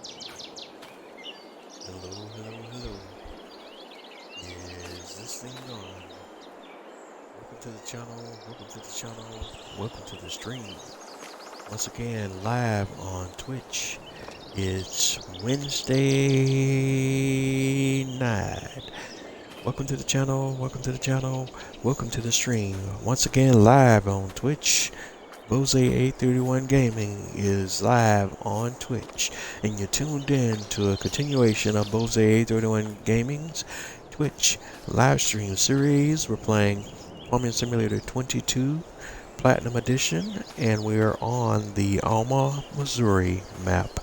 Hello, hello, hello. Is this thing on? Welcome to the channel. Welcome to the channel. Welcome to the stream. Once again, live on Twitch. It's Wednesday night. Welcome to the channel. Welcome to the channel. Welcome to the stream. Once again, live on Twitch. Bose 831 Gaming is live on Twitch, and you're tuned in to a continuation of Bose 831 Gaming's Twitch live stream series. We're playing Farming Simulator 22 Platinum Edition, and we are on the Alma, Missouri map.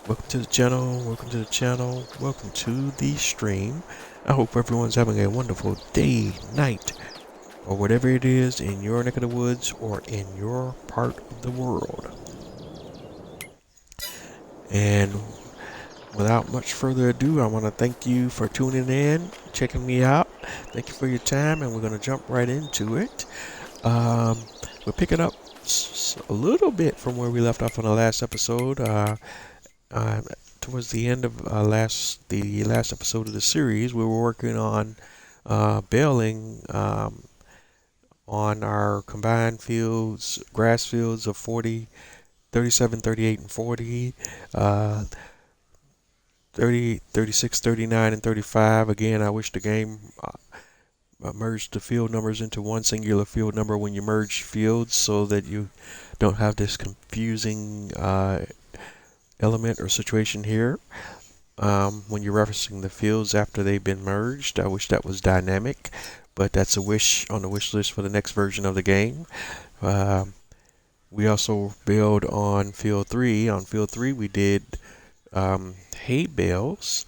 Welcome to the channel, welcome to the channel, welcome to the stream. I hope everyone's having a wonderful day, night, or whatever it is in your neck of the woods or in your part of the world. And without much further ado, I want to thank you for tuning in, checking me out. Thank you for your time, and we're going to jump right into it. We're picking up a little bit from where we left off on the last episode. Towards the end of the last episode of the series, we were working on baling on our combined fields, grass fields of 40, 37, 38, and 40, 30, 36, 39, and 35. Again, I wish the game merged the field numbers into one singular field number when you merge fields so that you don't have this confusing element or situation here when you're referencing the fields after they've been merged. I wish that was dynamic, but that's a wish on the wish list for the next version of the game. We also baled on field 3. On field 3 we did hay bales.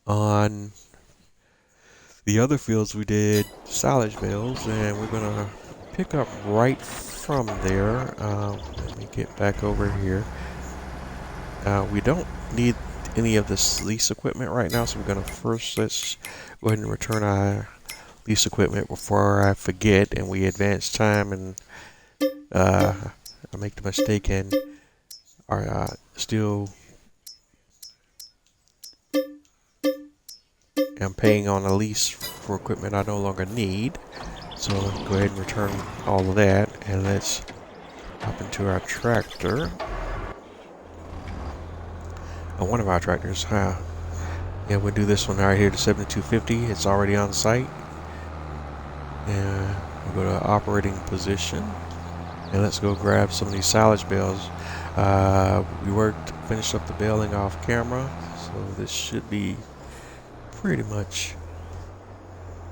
On the other fields we did silage bales, and we're gonna pick up right from there. Let me get back over here. We don't need any of this lease equipment right now, so we're gonna let's go ahead and return our lease equipment before I forget and we advance time and I make the mistake and are still am paying on a lease for equipment I no longer need. So let's go ahead and return all of that, and let's hop into our tractor. One of our tractors. Yeah, we'll do this one right here, the 7250. It's already on site. And we'll go to operating position. And let's go grab some of these silage bales. We finished up the baling off camera. So this should be pretty much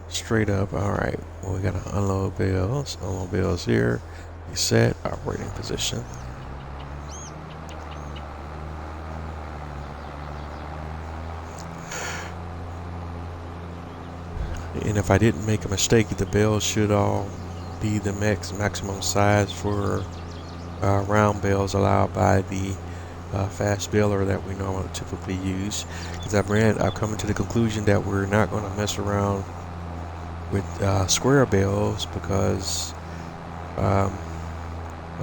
straight up. Alright, well, we gotta unload bales. Unload bales here. Reset, operating position. And if I didn't make a mistake, the bales should all be the maximum size for round bales allowed by the fast baler that we normally typically use. Because I've come to the conclusion that we're not going to mess around with square bales because of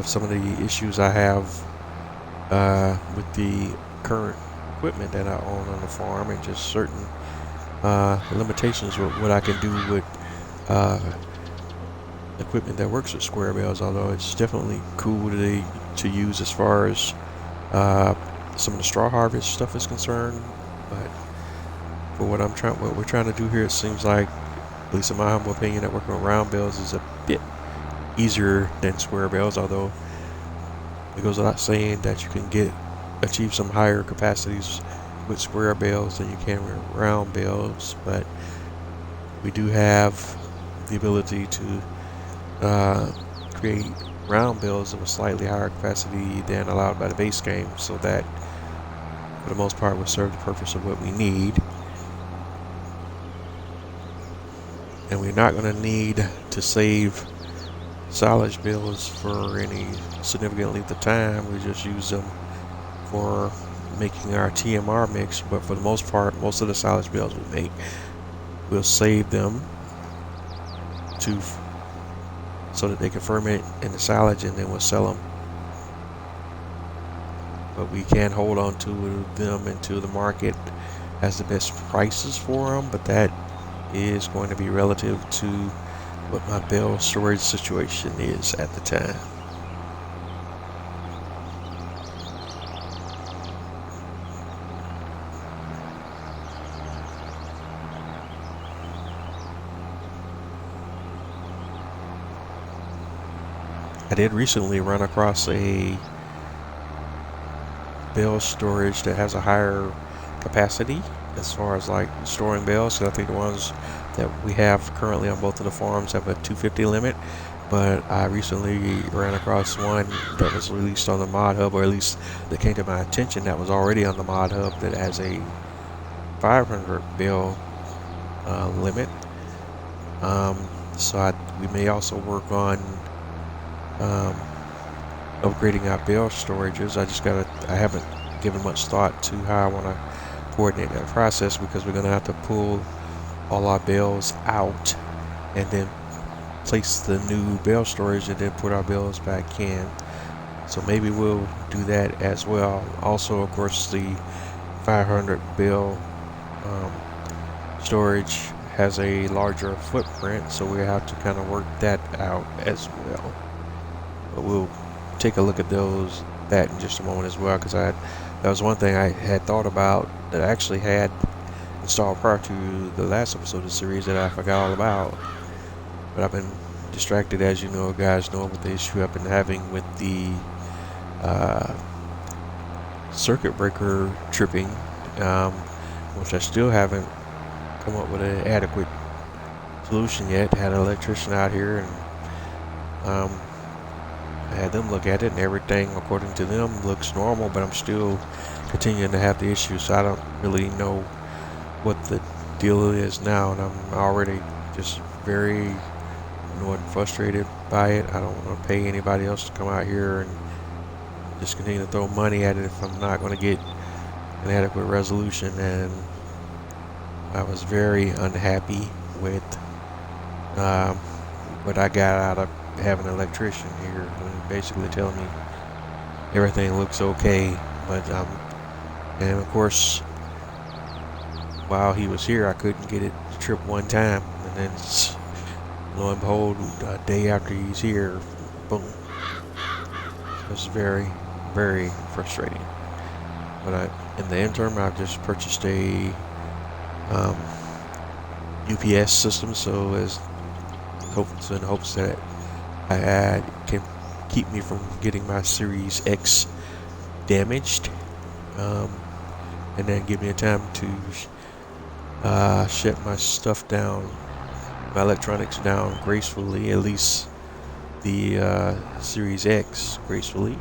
some of the issues I have with the current equipment that I own on the farm, and just certain limitations with what I can do with equipment that works with square bales, although it's definitely cool to use as far as some of the straw harvest stuff is concerned. But for what we're trying to do here, it seems like, at least in my humble opinion, that working with round bales is a bit easier than square bales, although it goes without saying that you can achieve some higher capacities with square bales than you can with round bales. But we do have the ability to create round bales of a slightly higher capacity than allowed by the base game, so that for the most part will serve the purpose of what we need. And we're not going to need to save silage bales for any significant length of time. We just use them for making our TMR mix, but for the most part, most of the silage bales we make, we'll save them so that they can ferment in the silage, and then we'll sell them. but we can hold on to them into the market as the best prices for them, but that is going to be relative to what my bale storage situation is at the time. I did recently run across a bale storage that has a higher capacity as far as like storing bales. So I think the ones that we have currently on both of the farms have a 250 limit, but I recently ran across one that was released on the mod hub, or at least that came to my attention, that was already on the mod hub, that has a 500 bale limit. So we may also work on upgrading our bale storages. I haven't given much thought to how I want to coordinate that process, because we're going to have to pull all our bales out and then place the new bale storage and then put our bales back in. So maybe we'll do that as well. Also, of course, the 500 bale storage has a larger footprint, so we have to kind of work that out as well. But we'll take a look at that in just a moment as well, because that was one thing I had thought about that I actually had installed prior to the last episode of the series that I forgot all about. But I've been distracted, as you know, guys know, with the issue I've been having with the circuit breaker tripping, which I still haven't come up with an adequate solution yet. Had an electrician out here, and I had them look at it, and everything according to them looks normal, but I'm still continuing to have the issue, so I don't really know what the deal is now, and I'm already just very annoyed and frustrated by it. I don't want to pay anybody else to come out here and just continue to throw money at it if I'm not going to get an adequate resolution. And I was very unhappy with what I got out of having an electrician here, basically telling me everything looks okay, but and of course, while he was here, I couldn't get it to trip one time, and then lo and behold, a day after he's here, boom. It was very, very frustrating. But in the interim, I've just purchased a UPS system, so in hopes that I can keep me from getting my Series X damaged, and then give me a time to shut my stuff down, my electronics down gracefully, at least the Series X gracefully.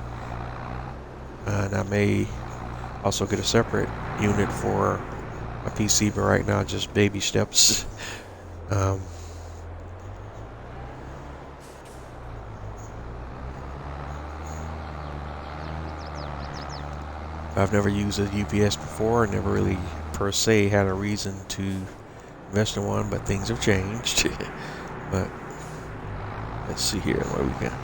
And I may also get a separate unit for my PC, but right now just baby steps. I've never used a UPS before, never really per se had a reason to invest in one, but things have changed. But let's see here what we got.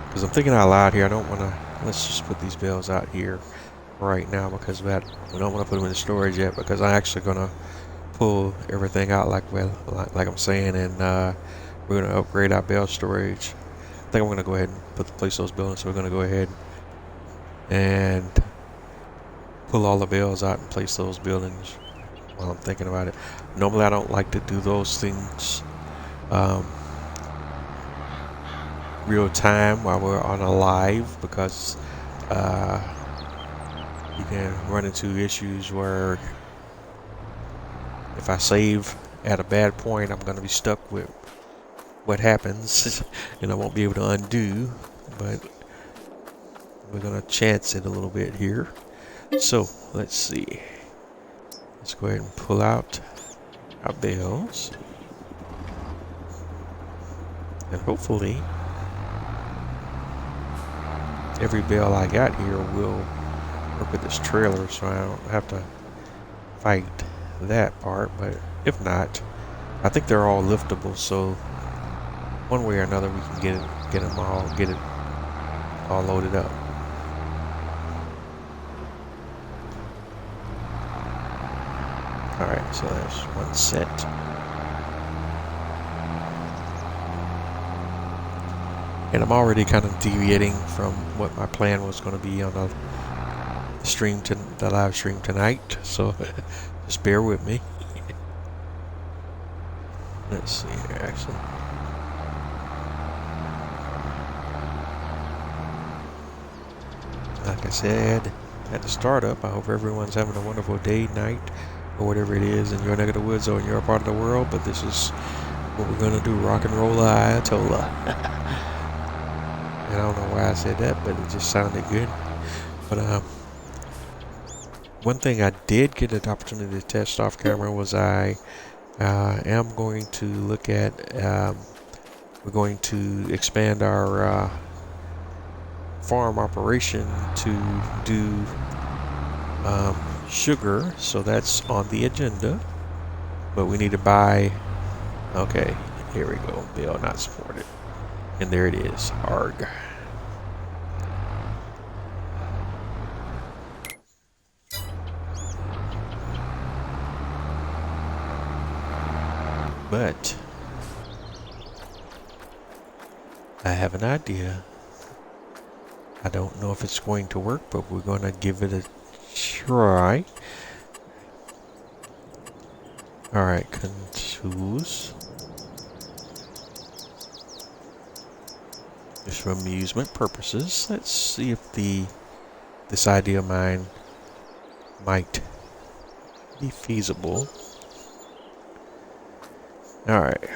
Because I'm thinking out loud here, I don't want to, let's just put these bales out here right now, because we don't want to put them in the storage yet, because I'm actually going to pull everything out like I'm saying, and we're going to upgrade our bale storage. I think I'm going to go ahead and place those buildings, so we're going to go ahead and pull all the bales out and place those buildings while I'm thinking about it. Normally I don't like to do those things real time while we're on a live, because you can run into issues where if I save at a bad point, I'm going to be stuck with what happens and I won't be able to undo. But we're going to chance it a little bit here. So let's see, let's go ahead and pull out our bales, and hopefully every bale I got here will work with this trailer, so I don't have to fight that part. But if not, I think they're all liftable, so one way or another we can get it all loaded up. So there's one set. And I'm already kind of deviating from what my plan was going to be on the live stream tonight. So just bear with me. Let's see here, actually. Like I said at the startup, I hope everyone's having a wonderful day, night, or whatever it is in your neck of the woods or in your part of the world. But this is what we're going to do, rock and roll the Ayatollah. And I don't know why I said that, but it just sounded good. But one thing I did get an opportunity to test off camera was I am going to look at, we're going to expand our farm operation to do sugar, so that's on the agenda. But we need to buy, okay, here we go, bill not supported. And there it is, ARG. But I have an idea. I don't know if it's going to work, but we're going to give it a try. Alright, choose. Just for amusement purposes, let's see if this idea of mine might be feasible. Alright.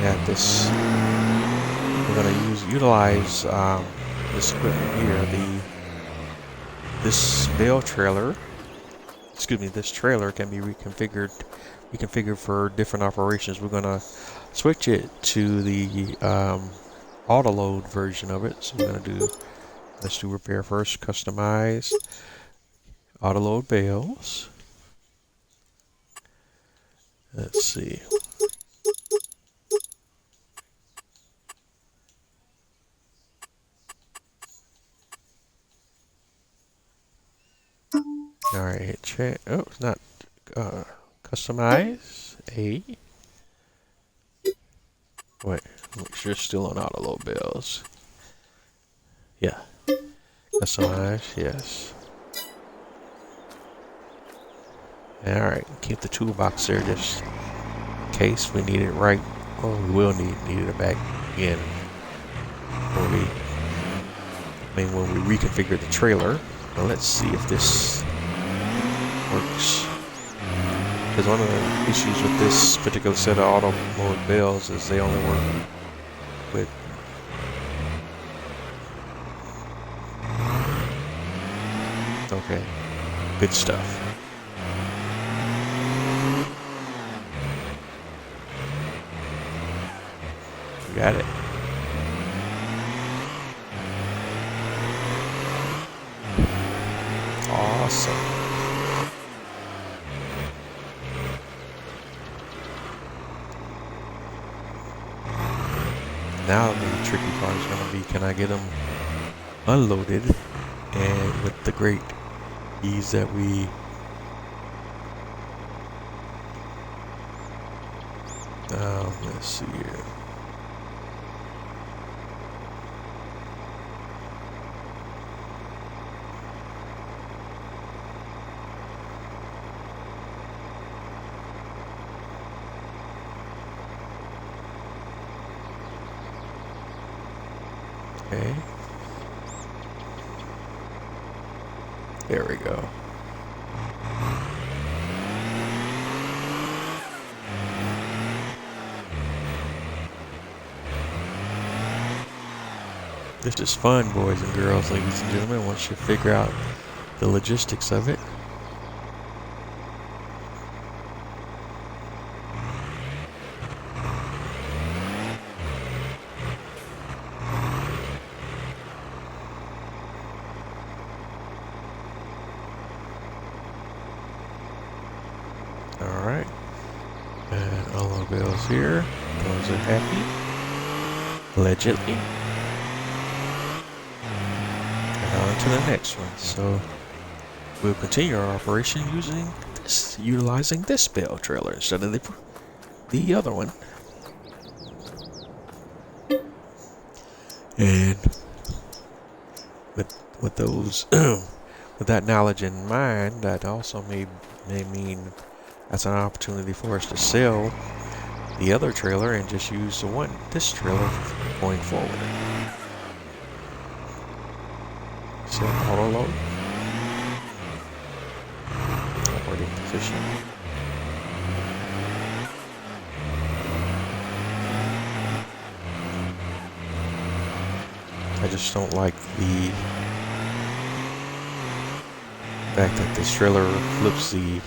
Got this. We're going to utilize this equipment here. This bale trailer. Excuse me. This trailer can be reconfigured for different operations. We're going to switch it to the auto load version of it. So we're going to do. Let's do repair first. Customize. Auto load bales. Let's see. Alright, hit check. Oh, it's not customize. A. Wait, make sure it's still on auto load bills. Yeah. Customize, yes. Alright, keep the toolbox there just in case we need it right. Or we will need it back again. When we reconfigure the trailer. Now let's see if this works. Because one of the issues with this particular set of auto mode bells is they only work with okay, good stuff. You got it. Awesome. Now the tricky part is going to be, can I get them unloaded and with the great ease that we let's see here. Okay. There we go. This is fun, boys and girls, ladies and gentlemen, once you figure out the logistics of it. Alright. And all the bills here. Those are happy. Allegedly. to the next one. So we'll continue our operation utilizing this bale trailer instead of the other one. And with those with that knowledge in mind, that also may mean that's an opportunity for us to sell the other trailer and just use this trailer going forward. Set auto load. Operating position. I just don't like the fact that this trailer flips the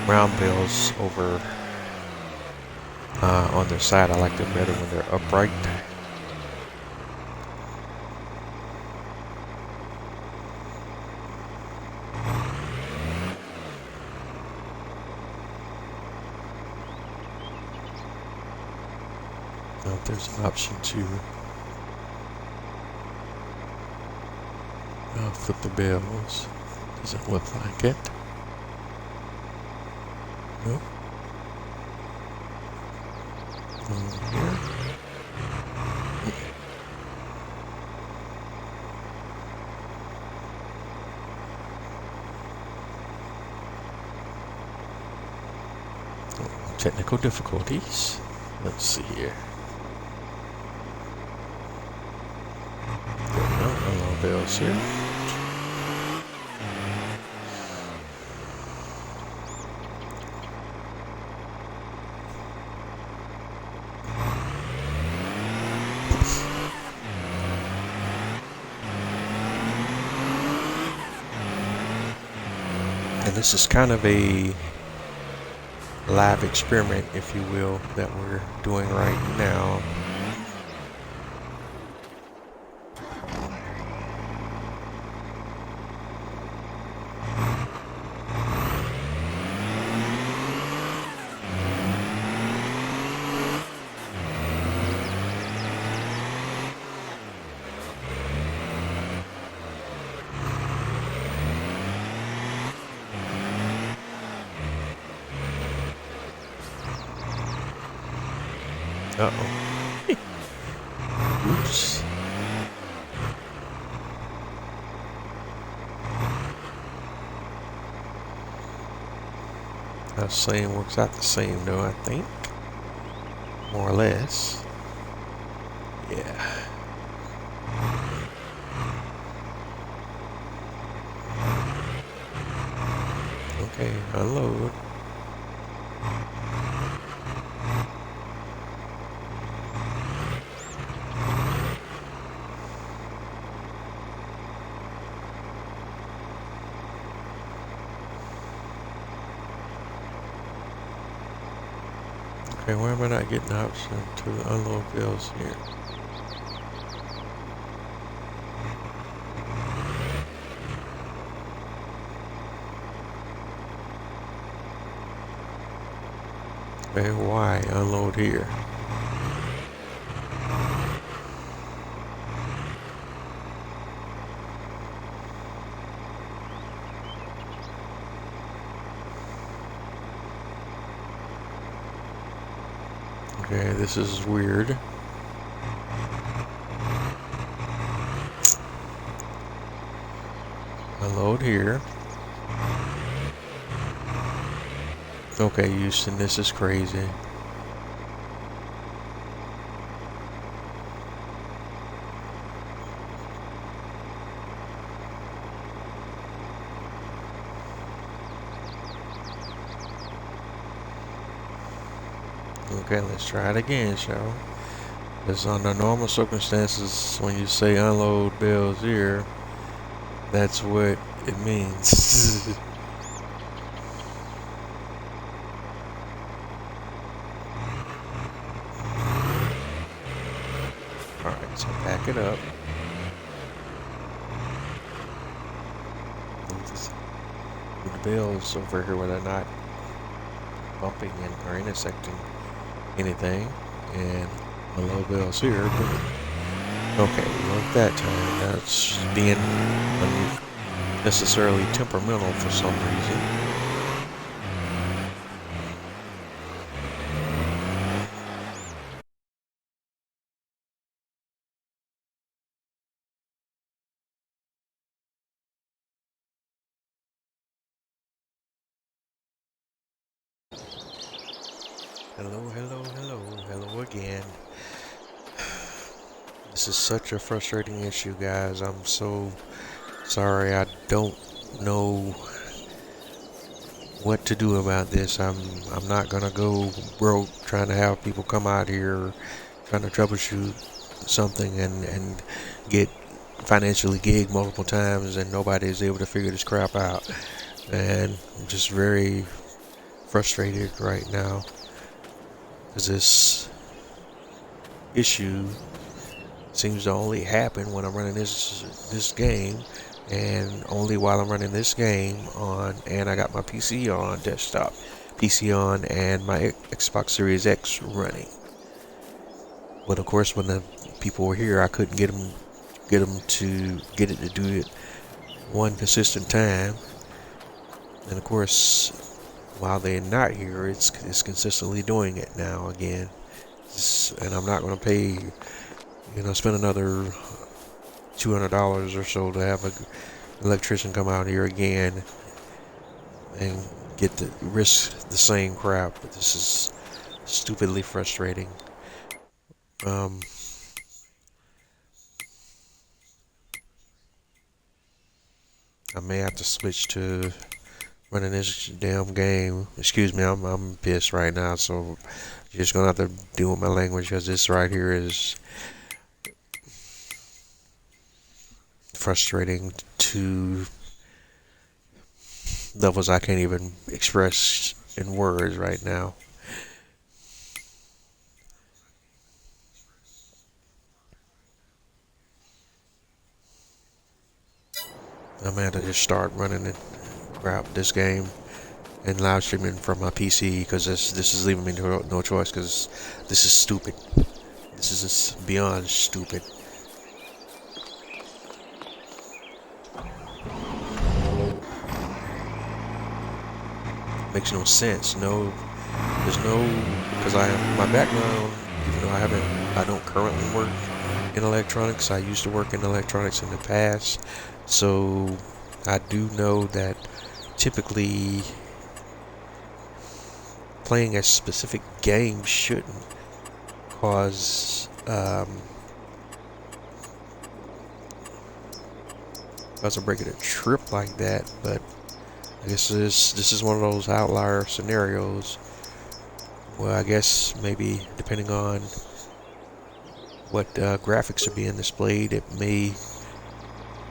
round bales over on their side. I like them better when they're upright. Now, if there's an option to flip the bales, doesn't look like it. Nope. Here. Technical difficulties. Let's see here. Hello, bells here. And this is kind of a live experiment, if you will, that we're doing right now. Uh-oh. Oops. That same works out the same though, I think. More or less. Yeah. Okay, unload. Okay, why am I not getting the option to unload bills here? Okay, why unload here? Okay, this is weird. Unload here. Okay, Houston, this is crazy. Okay, let's try it again, shall we? Because under normal circumstances, when you say unload bills here, that's what it means. Alright, so back it up. Move the bills over here where they're not bumping in or intersecting anything, and the low bills here. Boom. Okay, we worked that time. That's being unnecessarily temperamental for some reason. Hello, hello, hello, hello again. This is such a frustrating issue, guys. I'm so sorry. I don't know what to do about this. I'm not gonna go broke trying to have people come out here trying to troubleshoot something and get financially gigged multiple times and nobody is able to figure this crap out. And I'm just very frustrated right now because this issue seems to only happen when I'm running this game, and only while I'm running this game on, and I got my PC on, desktop PC on, and my Xbox Series X running. But of course, when the people were here, I couldn't get them to get it to do it one consistent time. And of course, while they're not here, it's consistently doing it now again. And I'm not going to pay, spend another $200 or so to have an electrician come out here again and get to risk the same crap. But this is stupidly frustrating. I may have to switch to running this damn game. Excuse me, I'm pissed right now, so you're just gonna have to deal with my language because this right here is frustrating to levels I can't even express in words right now. I'm gonna have to just start running it, grab this game, and live streaming from my PC because this is leaving me no choice because this is stupid. This is just beyond stupid. Makes no sense. No, there's no, because my background, even though I don't currently work in electronics. I used to work in electronics in the past, so I do know that typically playing a specific game shouldn't cause a break of a trip like that, but I guess this is one of those outlier scenarios where I guess maybe depending on what graphics are being displayed, it may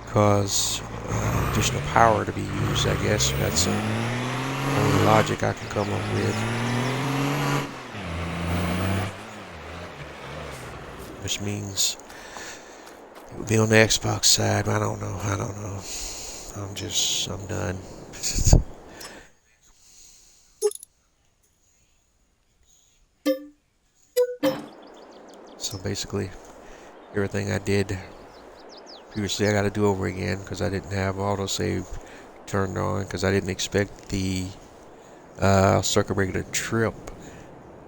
cause additional power to be used. I guess that's the only logic I can come up with, which means it would be on the Xbox side. I don't know. I'm done. So basically, everything I did previously I got to do over again because I didn't have autosave turned on because I didn't expect the circuit breaker to trip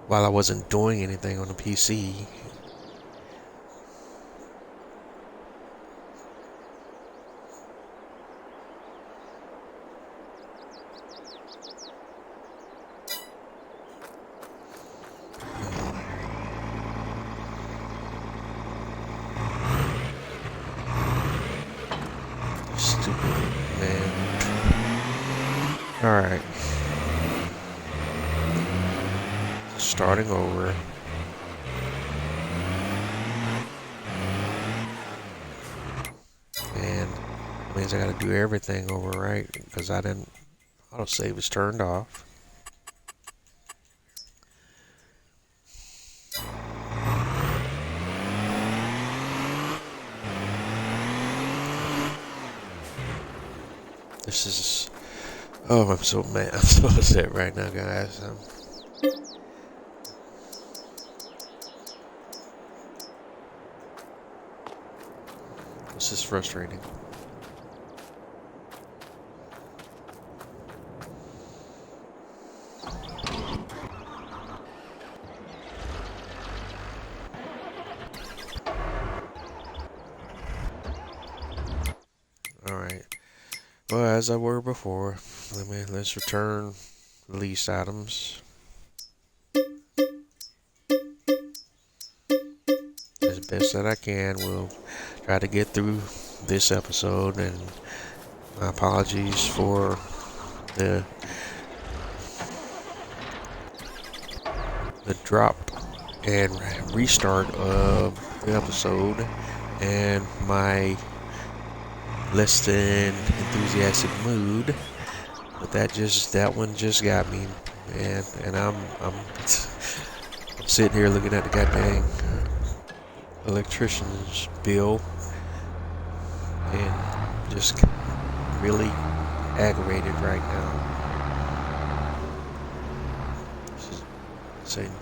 while I wasn't doing anything on the PC. Stupid, man. Alright. Starting over. And that means I gotta do everything over, right? Because I didn't, autosave is turned off. This is, oh, I'm so mad. I'm so upset right now, guys. This is frustrating. Alright. Well, as I were before, let's return release items as best that I can. We'll try to get through this episode, and my apologies for the drop and restart of the episode and my less than enthusiastic mood, but that one just got me, man. And I'm sitting here looking at the goddamn electrician's bill and just really aggravated right now. This is insane.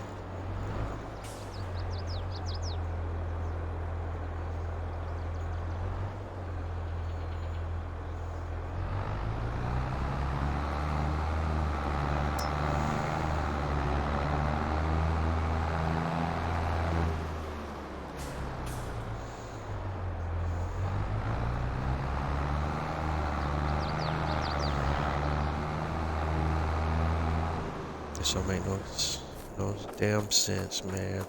This don't make no damn sense, man.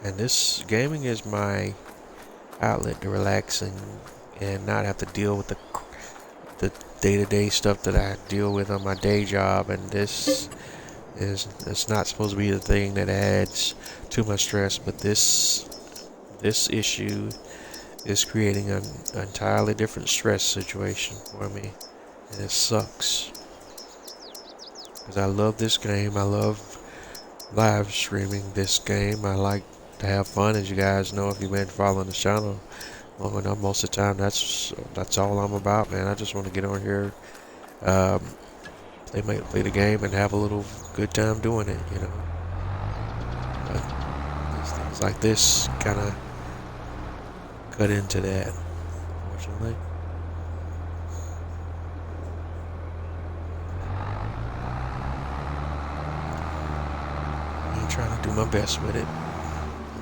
And this gaming is my outlet to relax and not have to deal with the day-to-day stuff that I deal with on my day job. And this is, it's not supposed to be the thing that adds too much stress, but this issue is creating an entirely different stress situation for me, and it sucks because I love this game. I love live streaming this game. I like to have fun, as you guys know if you've been following the channel long enough. Most of the time, that's all I'm about, man. I just want to get on here, play the game, and have a little good time doing it, you know. But things like this kind of cut into that, unfortunately. I'm trying to do my best with it.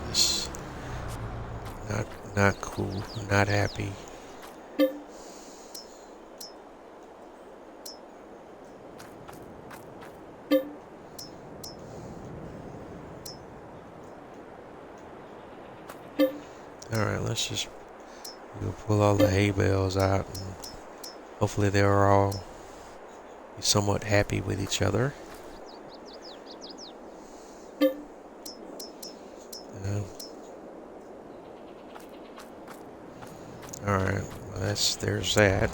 It's not cool, not happy. Alright, let's just pull all the hay bales out, and hopefully they're all somewhat happy with each other. Alright, well there's that.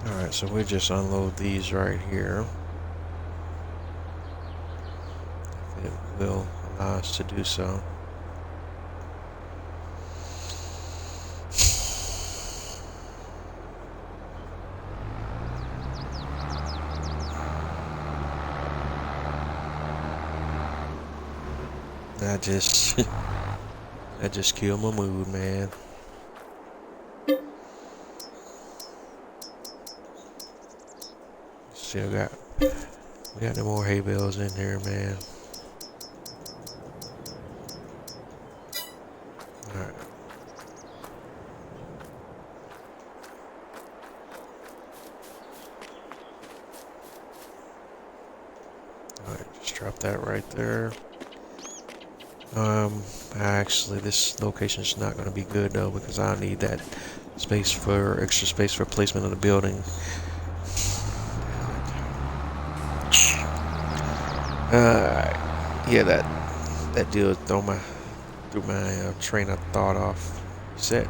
Alright, so we just unload these right here. If it will allow us to do so. That just killed my mood, man. We got no more hay bales in here, man. drop that right there. Actually, this location is not going to be good though because I need that extra space for placement of the building. Yeah, that deal threw my train of thought off. Set.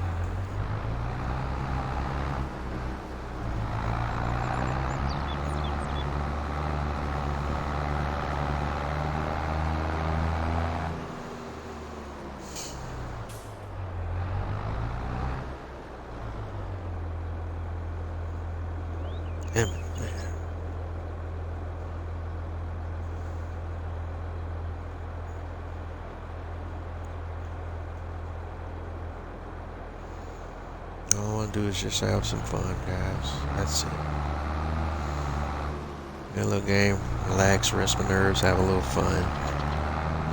Damn it, man. All I want to do is just have some fun, guys. That's it. Get a little game, relax, rest my nerves, have a little fun.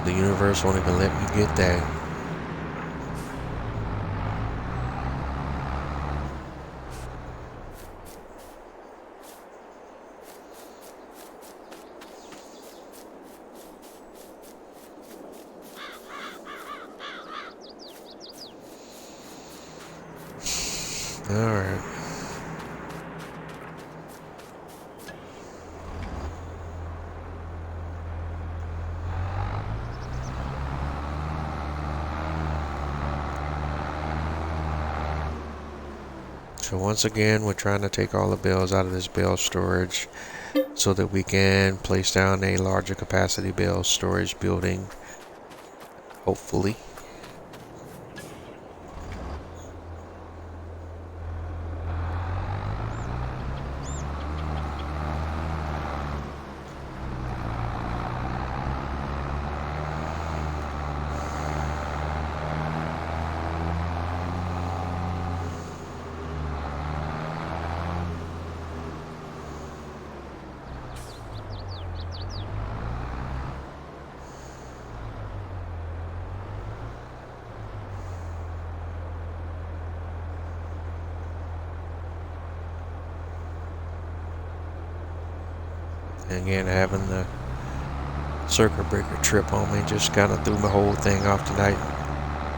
The universe won't even let me get that. Alright. So once again, we're trying to take all the bales out of this bale storage so that we can place down a larger capacity bale storage building, hopefully. And again, having the circuit breaker trip on me just kind of threw my whole thing off tonight,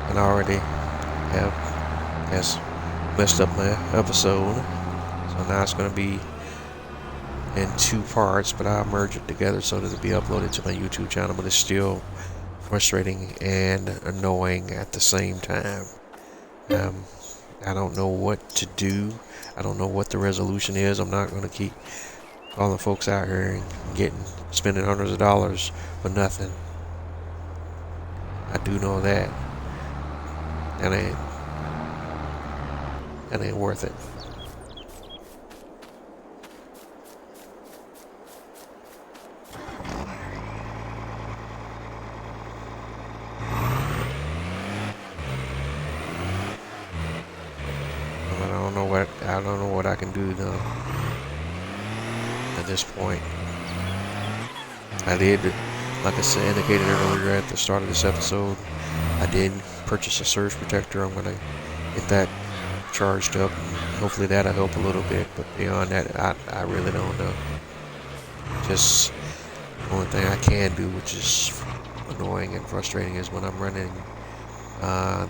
and I already has messed up my episode. So now it's going to be in 2 parts, but I'll merge it together so that it'll be uploaded to my YouTube channel. But it's still frustrating and annoying at the same time. I don't know what to do. I don't know what the resolution is. I'm not going to keep all the folks out here and spending hundreds of dollars for nothing. I do know that. That ain't worth it. I don't know what I can do though. At this point, I did, like I said, indicated earlier at the start of this episode, I did purchase a surge protector. I'm gonna get that charged up, and hopefully that'll help a little bit. But beyond that, I really don't know. Just the only thing I can do, which is annoying and frustrating, is when I'm running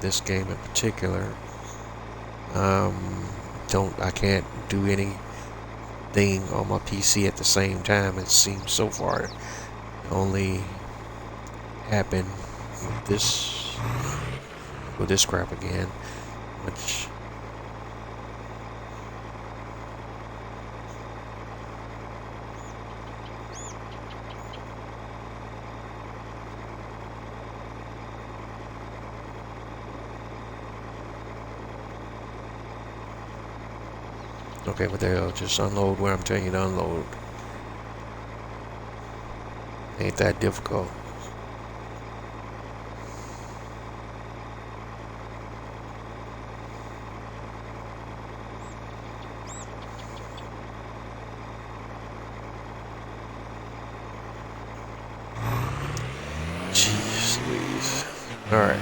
this game in particular. I can't do anything on my PC at the same time. It seems so far to only happen with this crap again, which okay, but they'll just unload where I'm telling you to unload. Ain't that difficult. Jeez Louise. Alright.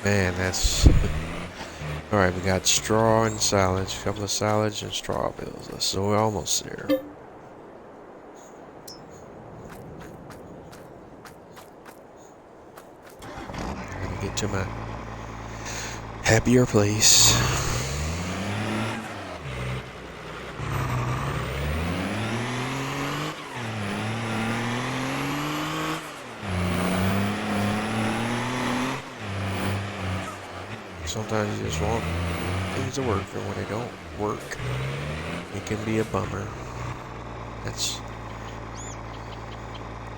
Man, that's Alright, we got straw and silage. A couple of silage and straw bales. So we're almost there. Let me get to my happier place. Sometimes you just want things to work, and when they don't work, it can be a bummer. That's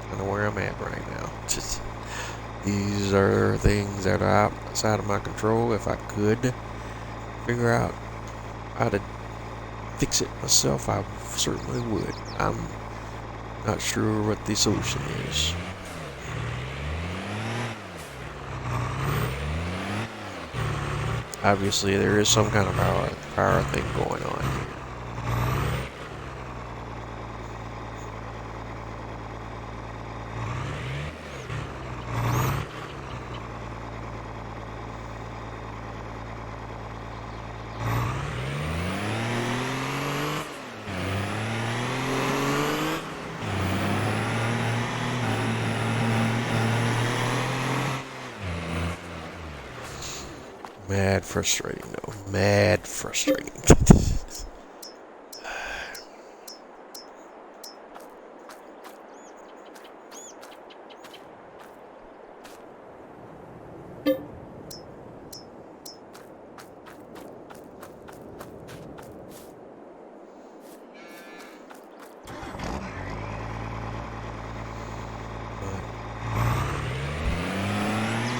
kind of where I'm at right now. Just these are things that are outside of my control. If I could figure out how to fix it myself, I certainly would. I'm not sure what the solution is. Obviously, there is some kind of power thing going on here. Mad frustrating, though. Mad frustrating.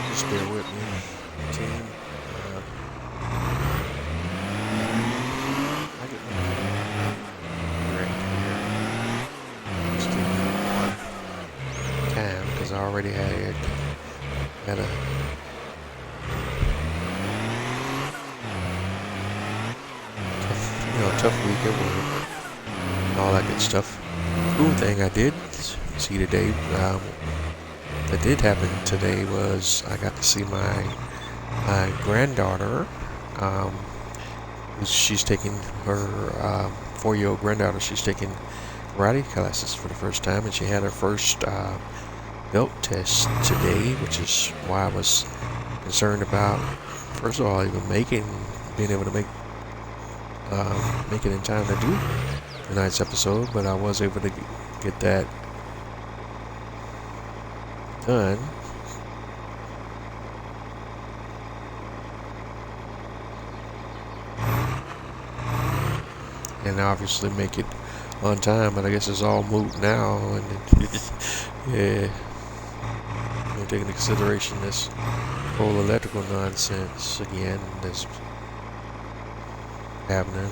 Just bear with me, team. I get right here. Just do one time because I already had a tough week at work and all that good stuff. Cool thing I did see today, that did happen today, was I got to see my granddaughter. She's taking her 4-year-old granddaughter. She's taking karate classes for the first time, and she had her first belt test today, which is why I was concerned about, first of all, even being able to make it in time to do tonight's episode. But I was able to get that done. And obviously make it on time, but I guess it's all moot now. And yeah, take into consideration this whole electrical nonsense again that's happening.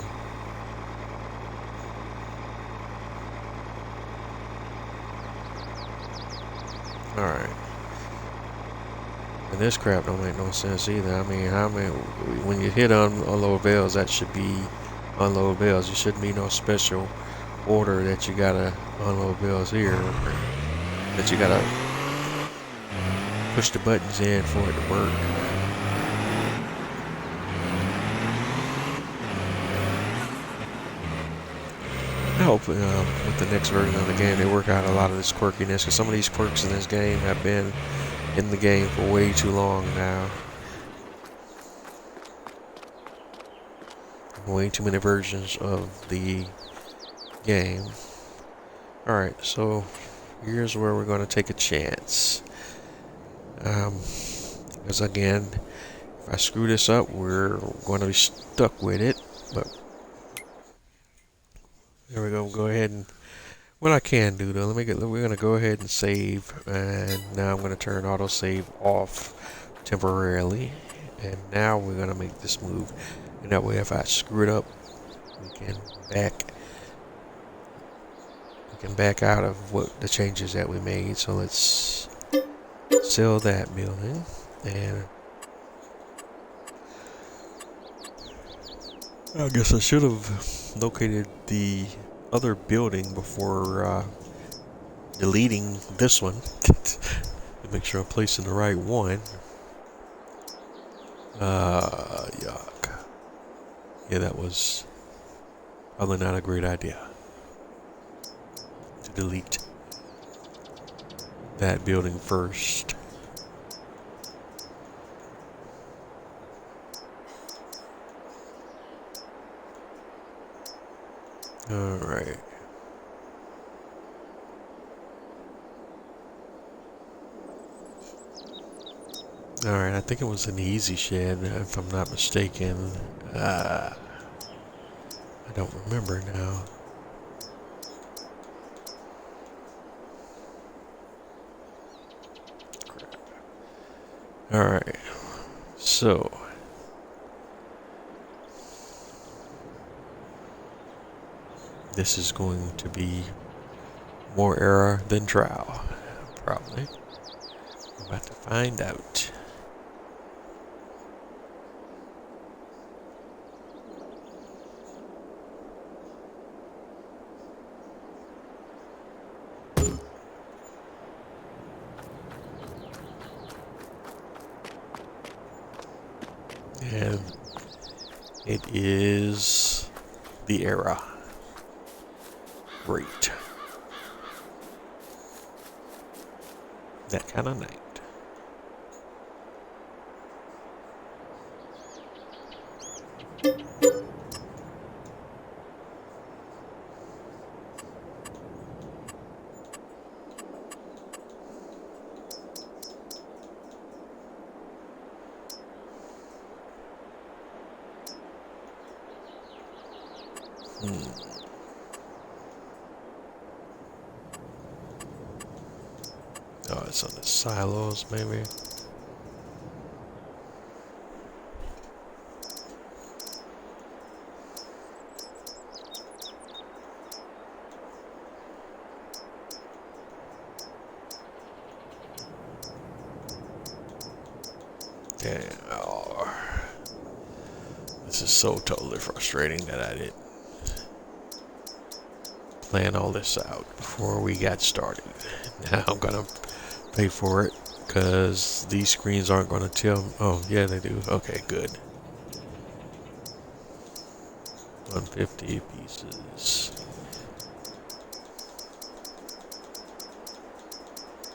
Alright. And this crap don't make no sense either. I mean, when you hit unload bells, that should be unload bells. There shouldn't be no special order that you gotta unload bells here, that you gotta push the buttons in for it to work. I hope with the next version of the game they work out a lot of this quirkiness, because some of these quirks in this game have been in the game for way too long now. Way too many versions of the game. Alright, so here's where we're going to take a chance. Because again, if I screw this up, we're going to be stuck with it. But there we go. Go ahead and what I can do though, we're going to go ahead and save, and now I'm going to turn autosave off temporarily, and now we're going to make this move, and that way if I screw it up, we can back out of what the changes that we made. So let's sell that building, and I guess I should have located the other building before deleting this one to make sure I'm placing the right one. Yuck. Yeah, that was probably not a great idea to delete that building first. Alright. Alright, I think it was an easy shed, if I'm not mistaken. I don't remember now. Alright, so this is going to be more error than trial, probably. We're about to find out. And it is the era. Great. That kind of night. Oh, it's on the silos, maybe. Damn. Oh. This is so totally frustrating that I didn't plan all this out before we got started. Now I'm gonna pay for it because these screens aren't gonna tell me. Oh, yeah, they do. Okay, good. 150 pieces.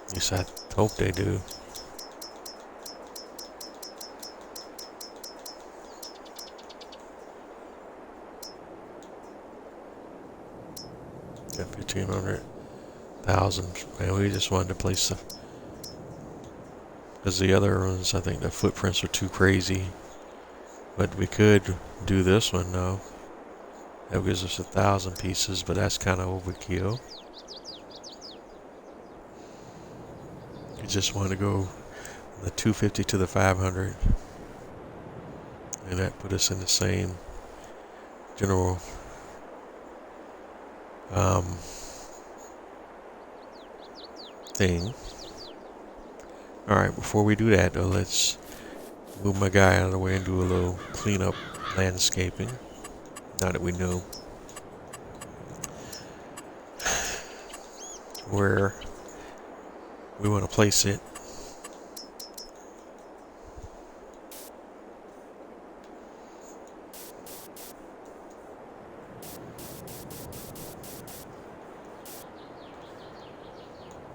At least I hope they do. Got 1,500, 1,000. Man, we just wanted to place the. Because the other ones, I think the footprints are too crazy. But we could do this one though. That gives us 1,000 pieces, but that's kind of overkill. You just want to go from the 250 to the 500. And that put us in the same general thing. Alright, before we do that though, let's move my guy out of the way and do a little cleanup landscaping. Now that we know where we want to place it.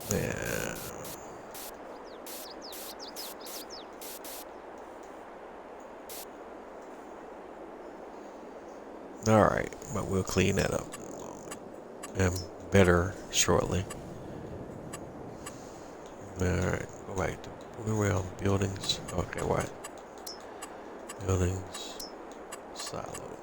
Yeah. Alright, but we'll clean that up in a moment. And better shortly. Alright, go back to where we on buildings. Okay, what? Buildings, silos.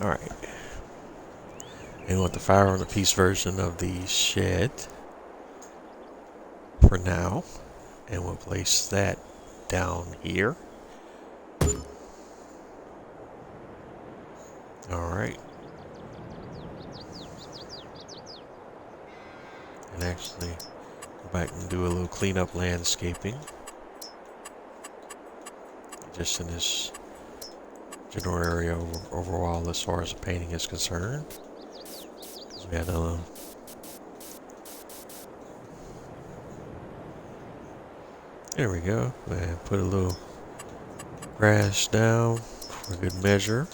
Alright. And we want the fire on the piece version of the shed for now. And we'll place that down here. and actually go back and do a little cleanup landscaping. Just in this general area overall as far as the painting is concerned. Because we had a there we go. And put a little grass down for good measure.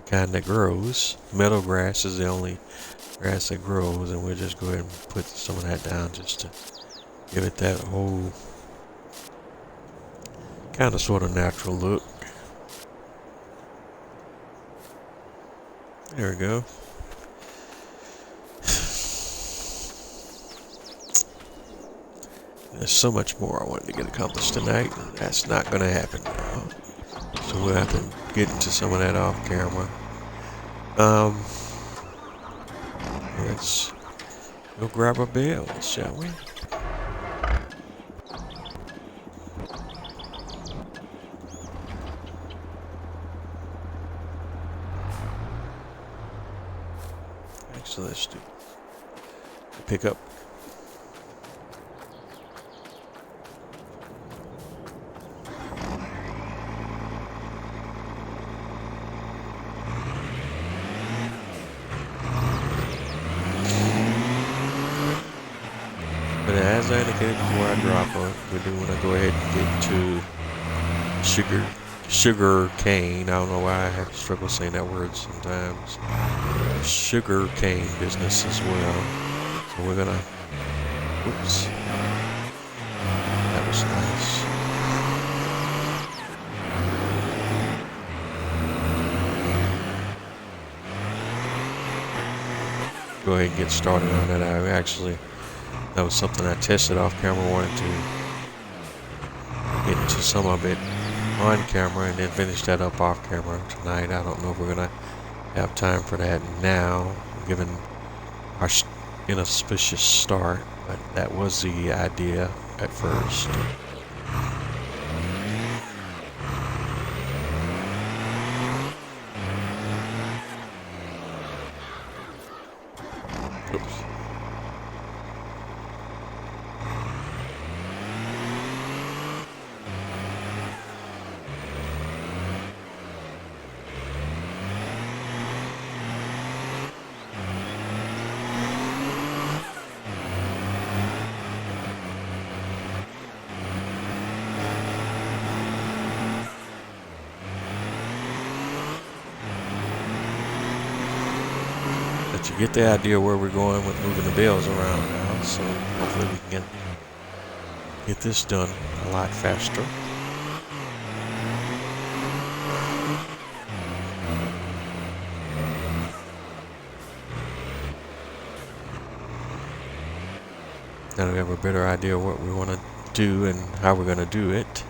The kind that grows. Meadow grass is the only grass that grows, and we'll just go ahead and put some of that down just to give it that whole kind of sort of natural look. There we go. There's so much more I wanted to get accomplished tonight, and that's not going to happen now. So we'll have to get into some of that off camera. Let's go grab our bales, shall we? Actually, let's do pick up. But as I indicated before I drop it, we do want to go ahead and get to sugar cane. I don't know why I have struggle saying that word sometimes. Sugar cane business as well. So we're gonna. Oops. That was nice. Go ahead and get started on that. That was something I tested off camera. Wanted to get into some of it on camera and then finish that up off camera tonight. I don't know if we're gonna have time for that now, given our inauspicious start, but that was the idea at first. Oops. But you get the idea where we're going with moving the bales around now, so hopefully we can get this done a lot faster. Now we have a better idea of what we want to do and how we're going to do it.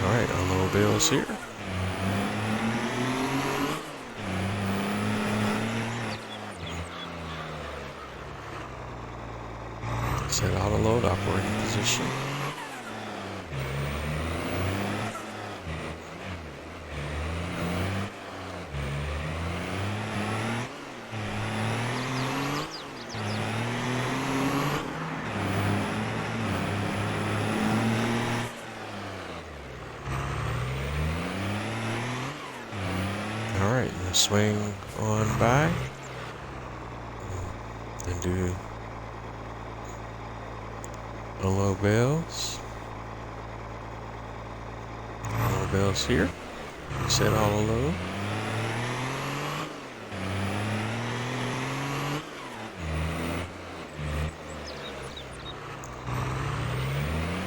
Alright, unload bales here. Set auto load operating position. Alright, swing on by and do unload bales. Unload bales here. Set auto load.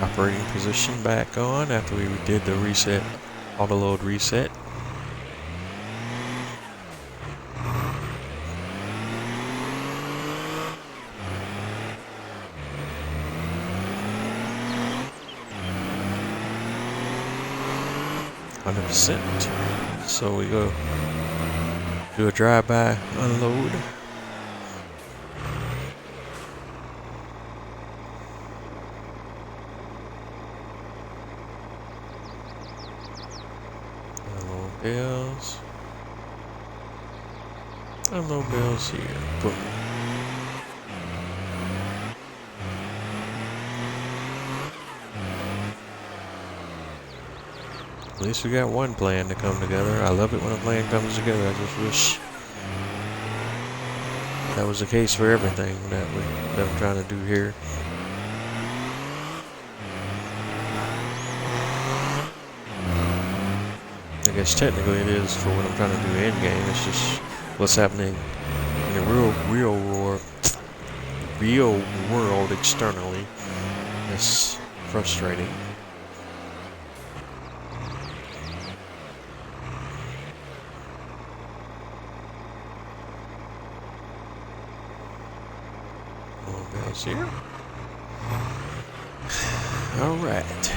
Operating position back on after we did the reset, auto load reset. %. So we go do a drive-by unload. bells. And no bells here. Boom. At least we got one plan to come together. I love it when a plan comes together. I just wish that was the case for everything that I'm trying to do here. I guess technically it is for what I'm trying to do in game. It's just what's happening in the real world externally. It's frustrating. More bells here. All right.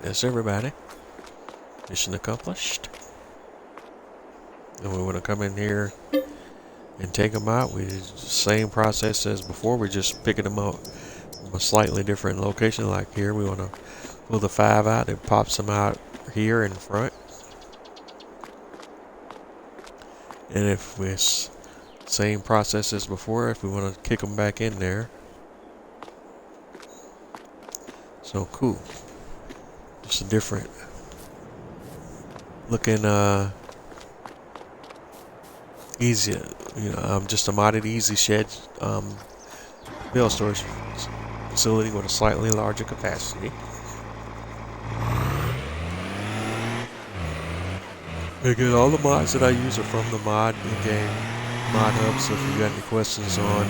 That's everybody. Mission accomplished. And we want to come in here and take them out. We do the same process as before. We're just picking them out from a slightly different location. Like here, we want to pull the 5 out. It pops them out here in front. And if it's same process as before, if we want to kick them back in there. So cool. Just a different looking easy, just a modded easy shed bale storage facility with a slightly larger capacity. Again, all the mods that I use are from the mod in-game mod hub, so if you got any questions on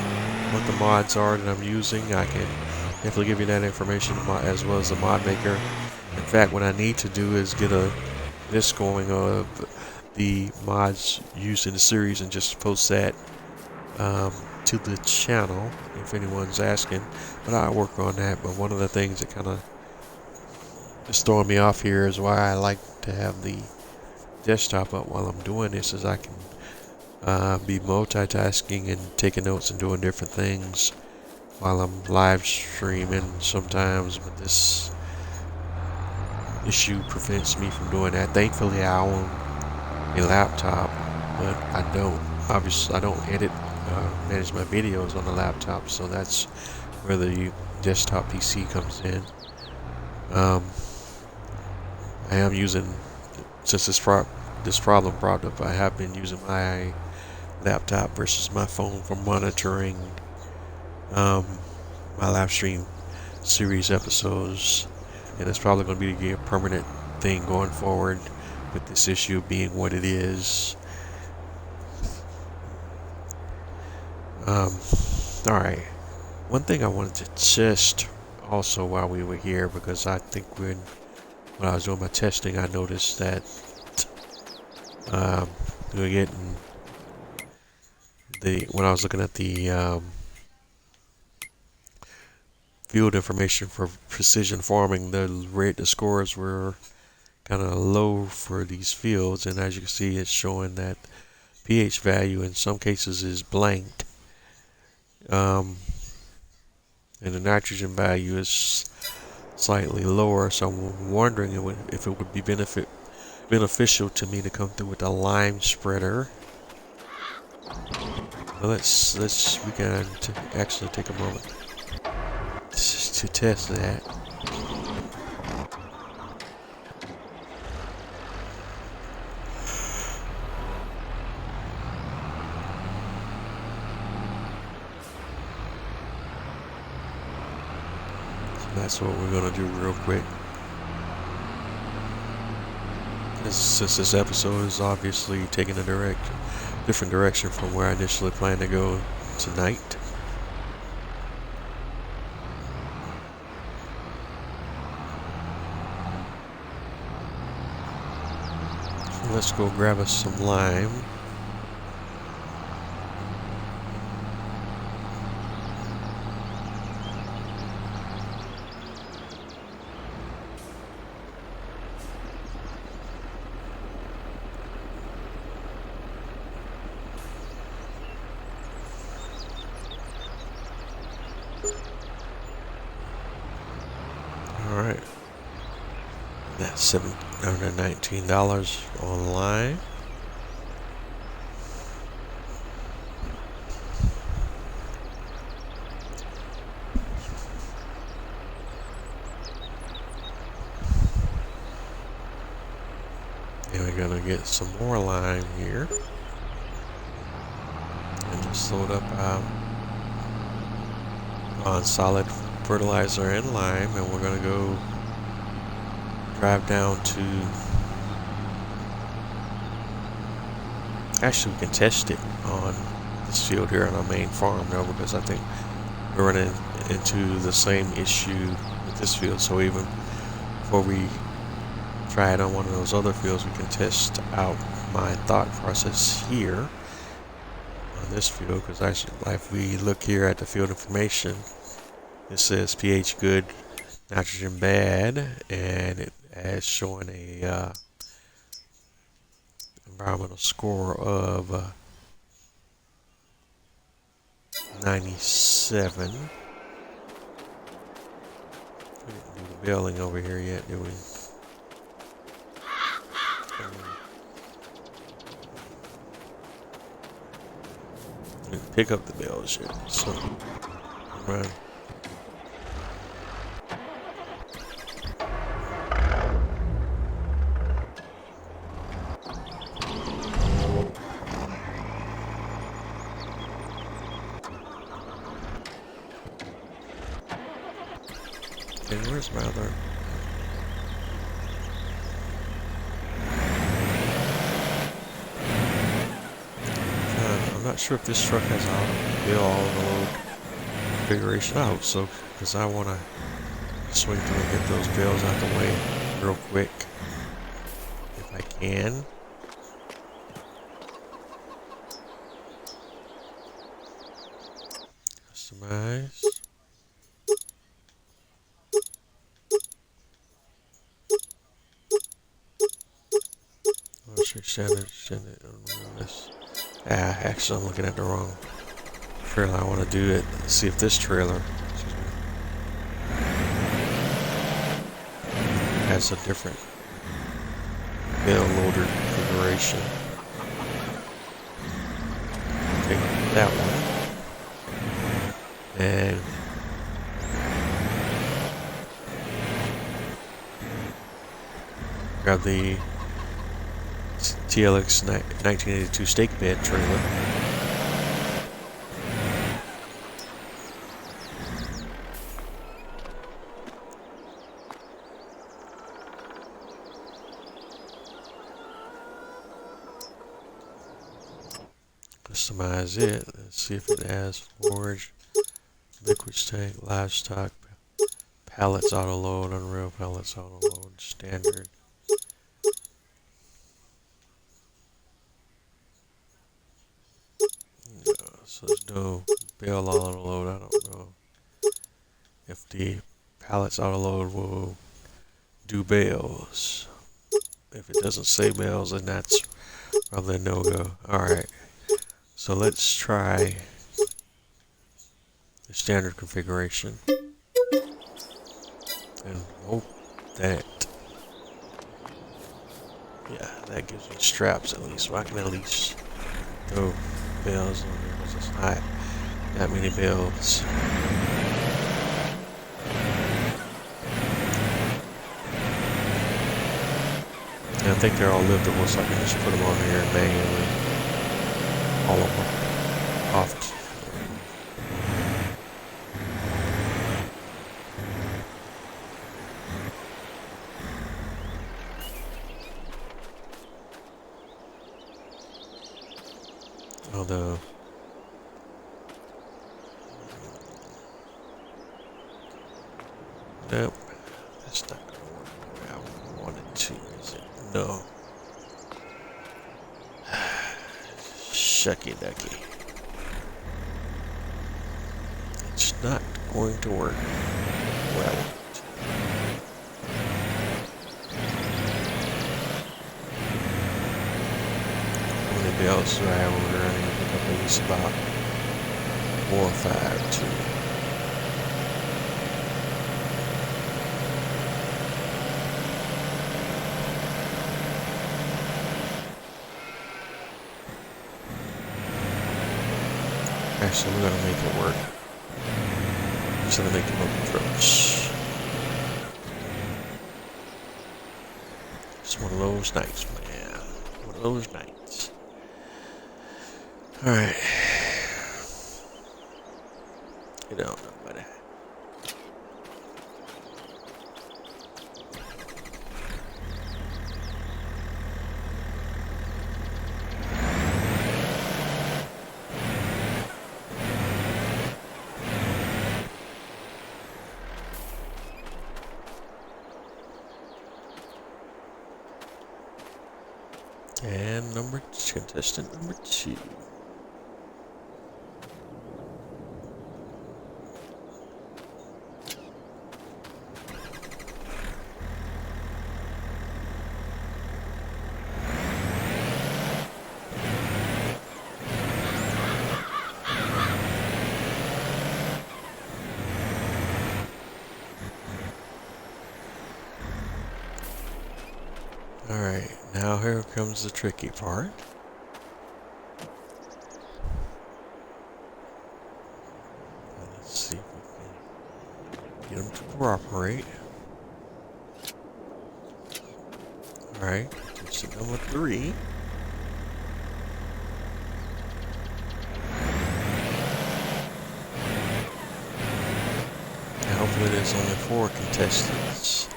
what the mods are that I'm using, I can definitely give you that information as well as the mod maker. In fact, what I need to do is get a list going of the mods used in the series and just post that to the channel if anyone's asking. But I'll work on that. But one of the things that kind of is throwing me off here is why I like to have the desktop up while I'm doing this, is I can be multitasking and taking notes and doing different things while I'm live streaming sometimes, but this issue prevents me from doing that. Thankfully, I own a laptop, but I don't edit, manage my videos on the laptop, so that's where the desktop PC comes in. I am using, since this problem cropped up, I have been using my laptop versus my phone for monitoring my live stream series episodes, and it's probably going to be a permanent thing going forward with this issue being what it is. Alright, one thing I wanted to test also while we were here, because I think when I was doing my testing, I noticed that we were getting when I was looking at the field information for precision farming, the scores were kind of low for these fields, and as you can see, it's showing that pH value in some cases is blank, and the nitrogen value is slightly lower. So I'm wondering if it would be beneficial to me to come through with a lime spreader. Well, we can actually take a moment to test that. So that's what we're gonna do real quick. Since this episode is obviously taking a different direction from where I initially planned to go tonight. Let's go grab us some lime. All right. That's $119 online. And we're gonna get some more lime here. And just load up on solid fertilizer and lime, and we're gonna go drive down to, actually we can test it on this field here on our main farm now, because I think we're running into the same issue with this field. So even before we try it on one of those other fields, we can test out my thought process here on this field, because if we look here at the field information, it says pH good, nitrogen bad, and it has showing a environmental score of 97. We didn't do the baling over here yet, did we? We can pick up the bales here, so run. And where's my other? I'm not sure if this truck has auto bill all the load configuration. I hope so, because I want to swing through and get those bales out the way real quick if I can. Customize. Standard. Actually, I'm looking at the wrong trailer. I want to do it. See if this trailer has a different bale loader configuration. Take that one and grab the TLX 1982 stake bed trailer. Customize it. Let's see if it has forage, liquids tank, livestock, pallets auto load, unreal pallets auto load, standard. So there's no bale auto load. I don't know if the pallets auto load will do bales. If it doesn't say bales, then that's probably a no-go. Alright, so let's try the standard configuration and hope that, yeah, that gives me straps at least, so I can at least go bales on there, because it's not that many bales. And I think they're all liftable, so I can just put them on here manually. All of them off. Although nope, that's not gonna work the way I wanted to, is it? No. Shucky ducky. It's not going to work the way I want it to. How many bales do I have over there? I need to pick up at least about 4 or 5 too. Actually, we're gonna make it work. Just gonna make the little approach. It's one of those nights, man. One of those nights. Alright. Get on, buddy. And contestant number 2. Alright, now here comes the tricky part. Let's see if we can get them to cooperate. Alright, contestant number 3. And hopefully there's only 4 contestants.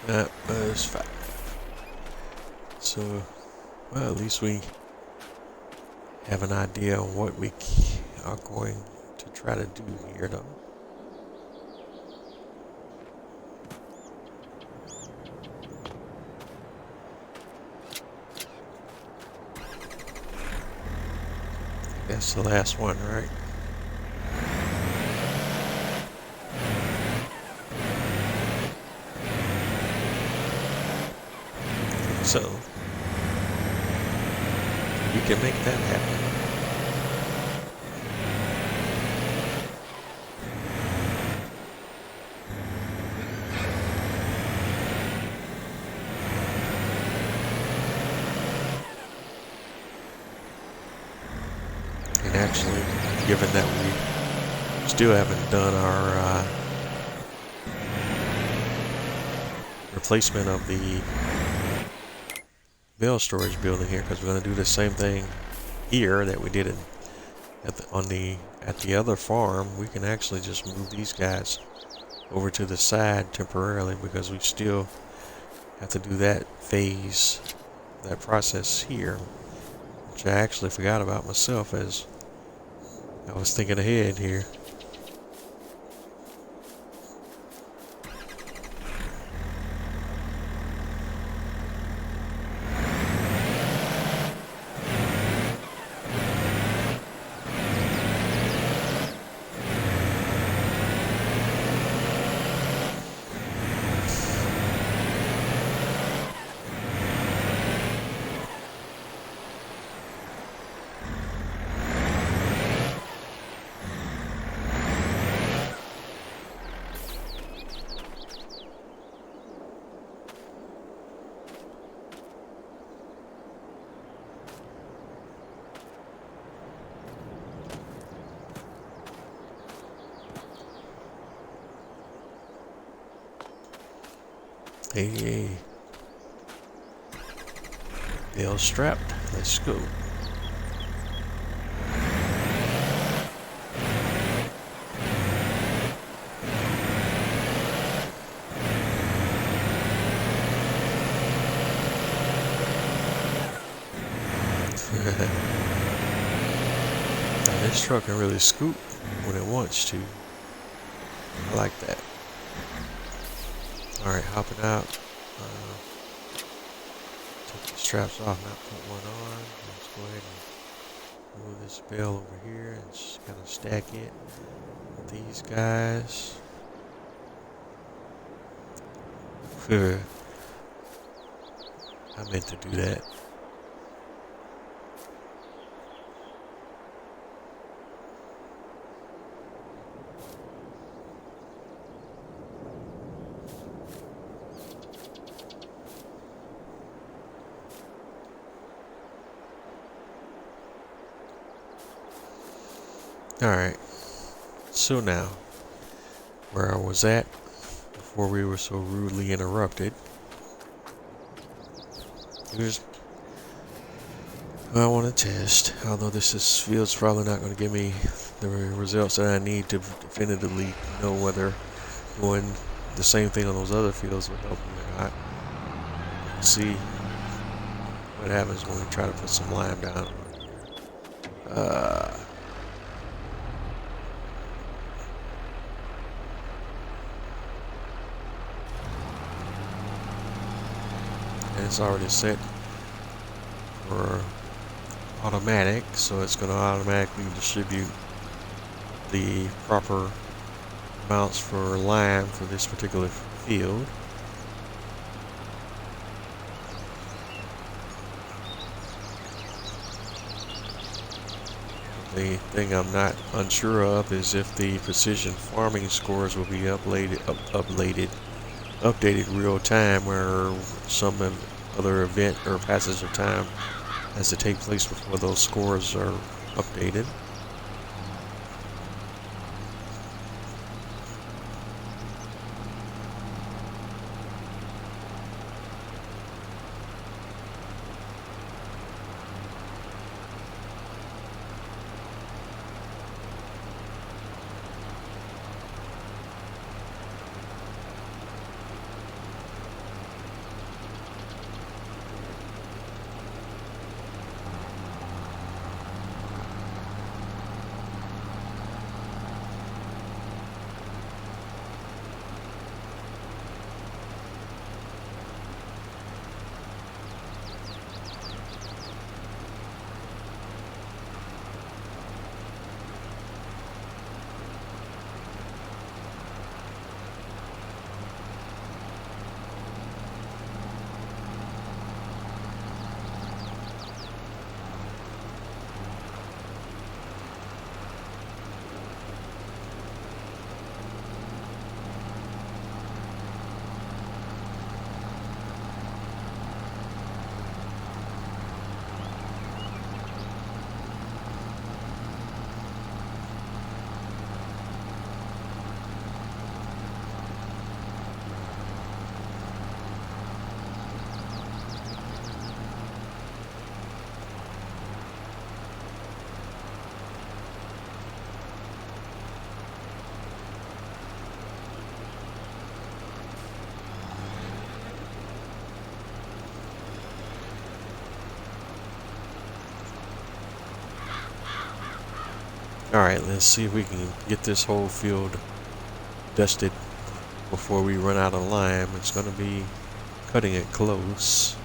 That was 5. So, well, at least we have an idea of what we are going to try to do here, though. That's the last one, right? So, we can make that happen. And actually, given that we still haven't done our replacement of the bale storage building here, because we're going to do the same thing here that we did at the other farm, we can actually just move these guys over to the side temporarily, because we still have to do that phase, that process here, which I actually forgot about myself as I was thinking ahead here. Hey, bale strapped. Let's go. Now this truck can really scoop when it wants to. I like that. Alright, hopping out. Take the straps off, not put one on. Let's go ahead and move this bale over here and just kind of stack it with these guys. I meant to do that. Alright, so now, where I was at before we were so rudely interrupted, here's what I want to test, although field's probably not going to give me the results that I need to definitively know whether doing the same thing on those other fields will help me or not. See what happens when we try to put some lime down. And it's already set for automatic, so it's going to automatically distribute the proper amounts for lime for this particular field. The thing I'm not unsure of is if the precision farming scores will be updated real time, where some other event or passage of time has to take place before those scores are updated. Alright, let's see if we can get this whole field dusted before we run out of lime. It's going to be cutting it close.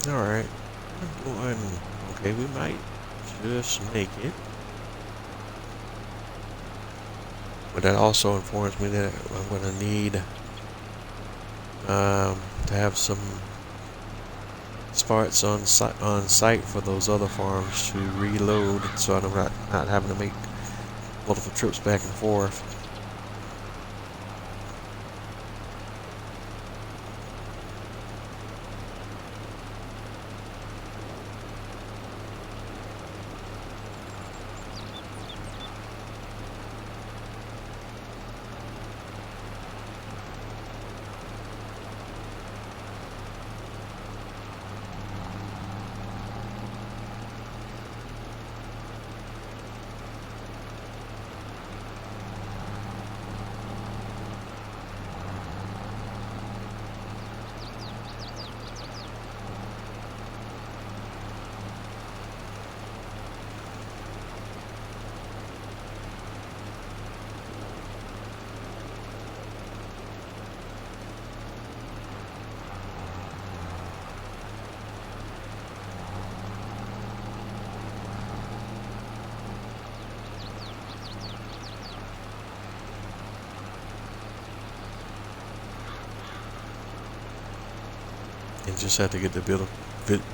Alright. Okay, we might just make it. But that also informs me that I'm going to need to have some spots on site for those other farms to reload, so I'm not having to make multiple trips back and forth. and just have to get the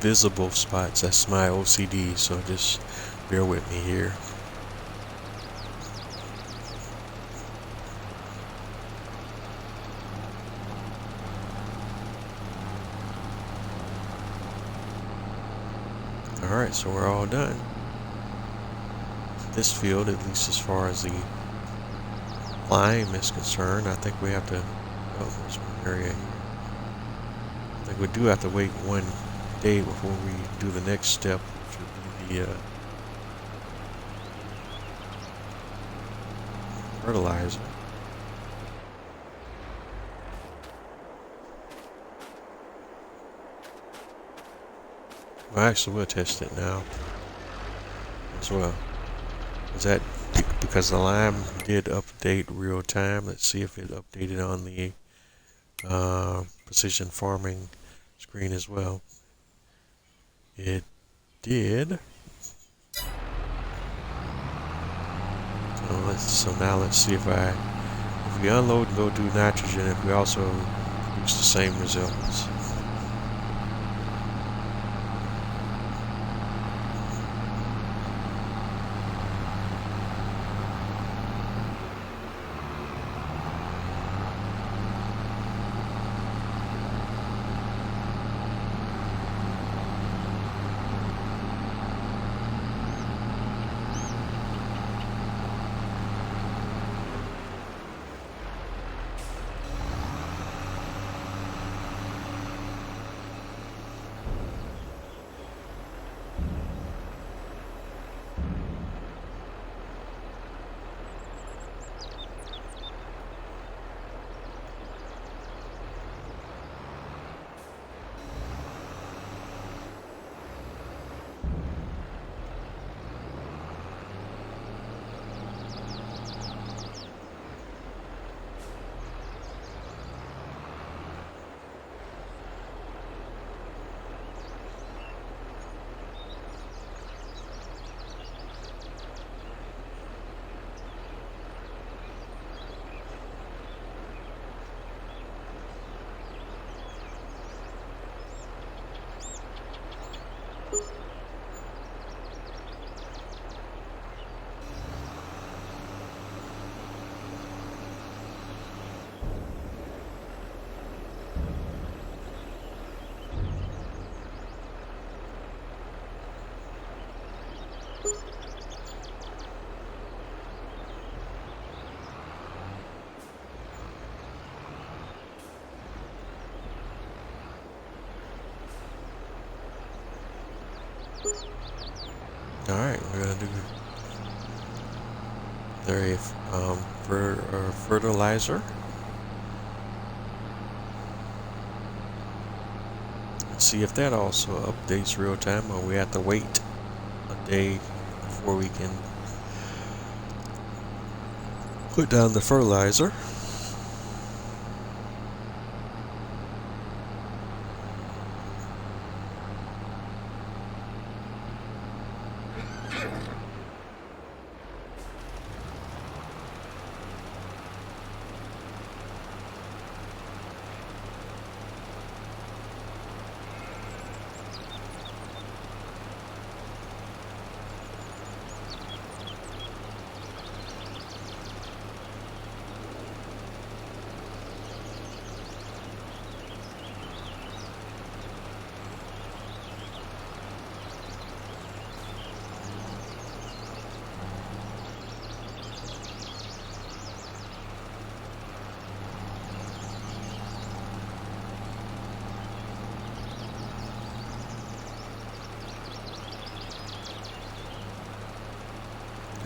visible spots. That's my OCD, so just bear with me here. Alright, so we're all done. This field, at least as far as the lime is concerned, I think we have to, oh, there's one area here. I think we do have to wait one day before we do the next step, which would be the fertilizer. Well, actually, we'll test it now as well. Is that because the lime did update real time? Let's see if it updated on the precision farming screen as well. It did. So now let's see if we unload and go do nitrogen, if we also produce the same results. Alright, we're gonna do fertilizer. Let's see if that also updates real time, or we have to wait a day before we can put down the fertilizer.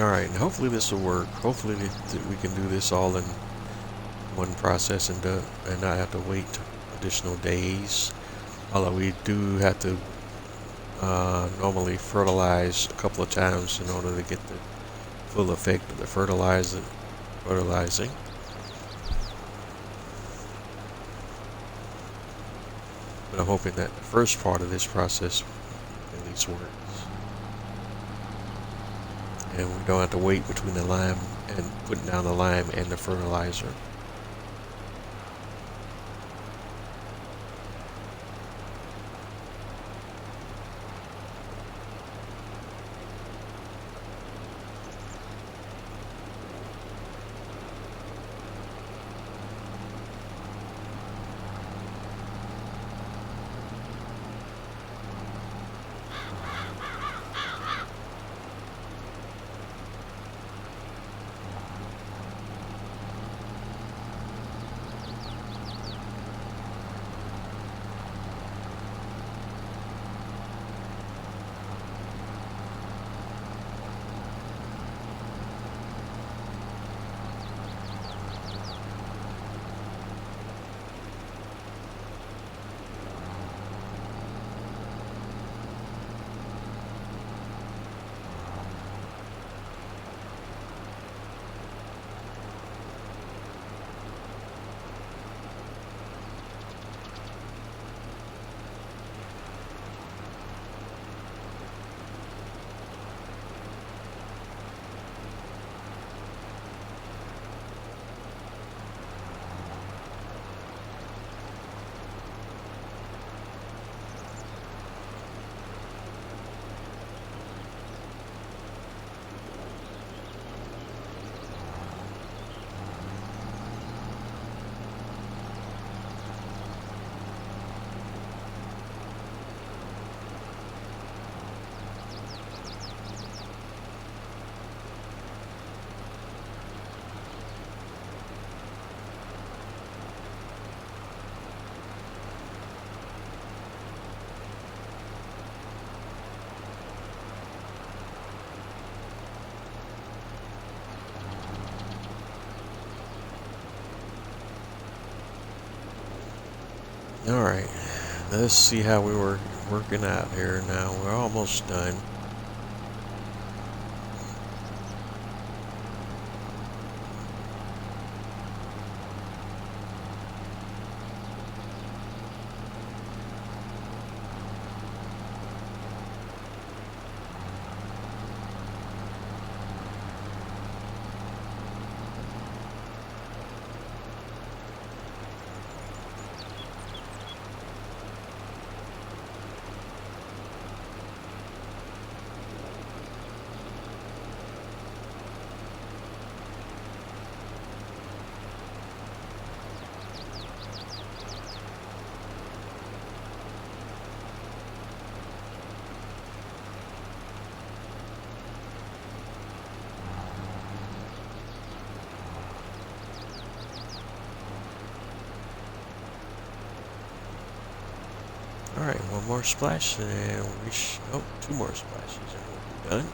Alright, and hopefully this will work. Hopefully we can do this all in one process and not have to wait additional days. Although we do have to normally fertilize a couple of times in order to get the full effect of the fertilizing. But I'm hoping that the first part of this process at least works. And we don't have to wait between the lime and putting down the lime and the fertilizer. All right, let's see how we were working out here now. We're almost done. All right, one more splash, and then oh, two more splashes, and we'll be done.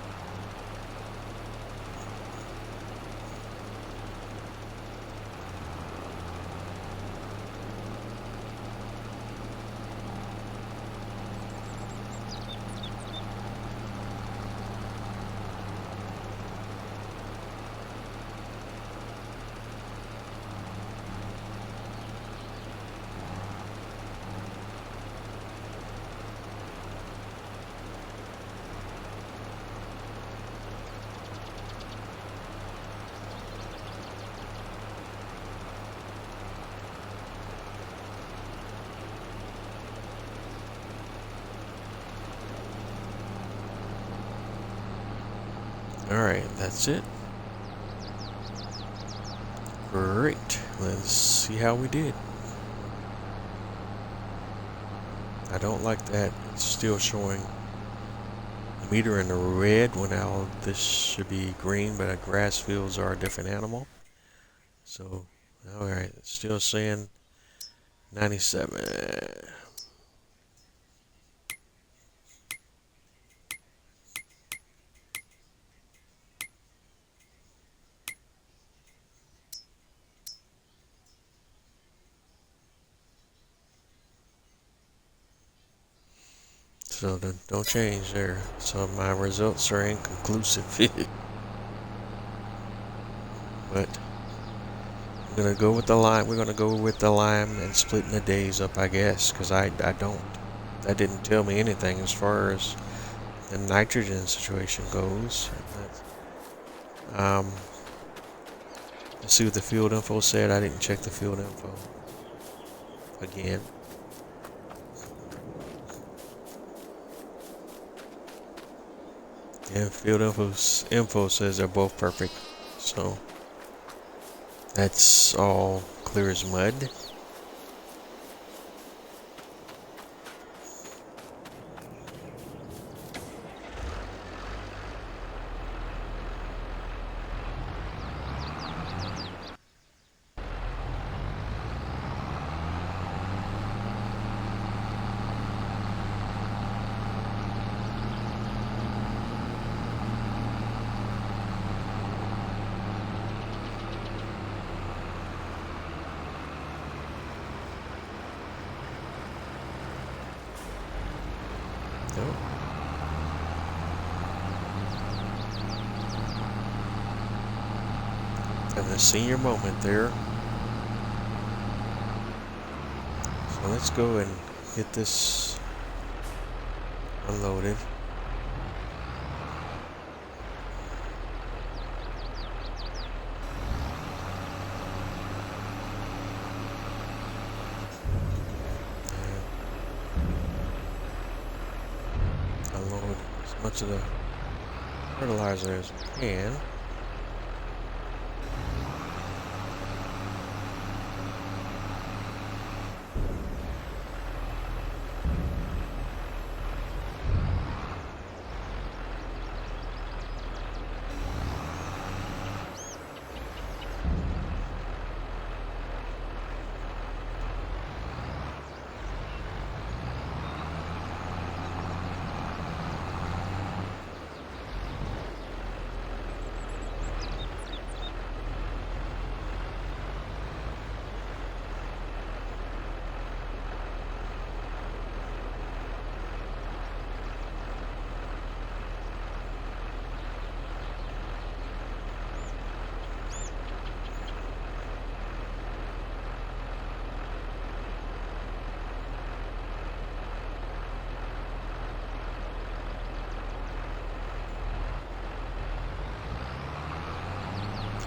All right, that's it. Great. Let's see how we did. I don't like that it's still showing the meter in the red when now this should be green, but grass fields are a different animal. So, all right, it's still saying 97. So don't change there. So my results are inconclusive. But I'm gonna go with the lime. We're gonna go with the lime and splitting the days up, I guess, because I don't. That didn't tell me anything as far as the nitrogen situation goes. Let's see what the field info said. I didn't check the field info again. And field info says they're both perfect. So that's all clear as mud. Nope. And the senior moment there. So let's go and get this unloaded. Unload as much of the fertilizer as we can.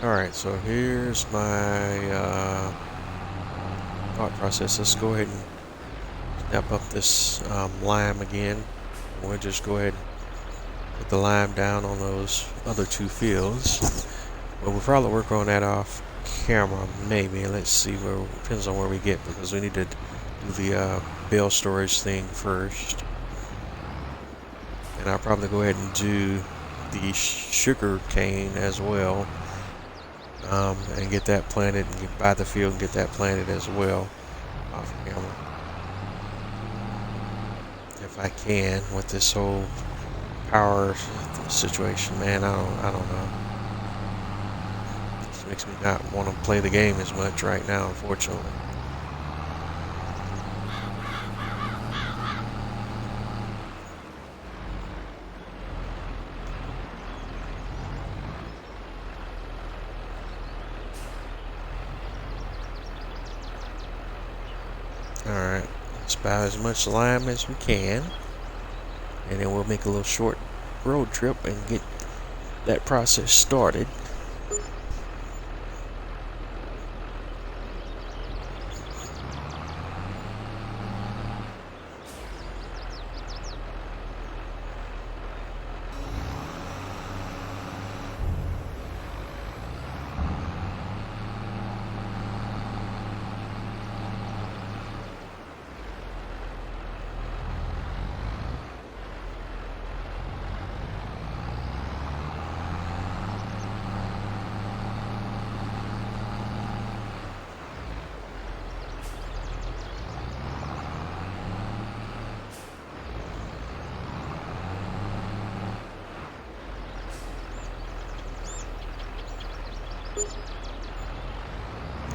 Alright, so here's my thought process. Let's go ahead and snap up this lime again. We'll just go ahead and put the lime down on those other two fields. But we'll probably work on that off camera, maybe. Let's see, depends on where we get, because we need to do the bale storage thing first. And I'll probably go ahead and do the sugar cane as well, and get that planted, and buy the field and get that planted as well off camera, if I can, with this whole power situation. Man, I don't know. This makes me not want to play the game as much right now, unfortunately. Alright, let's buy as much lime as we can, and then we'll make a little short road trip and get that process started.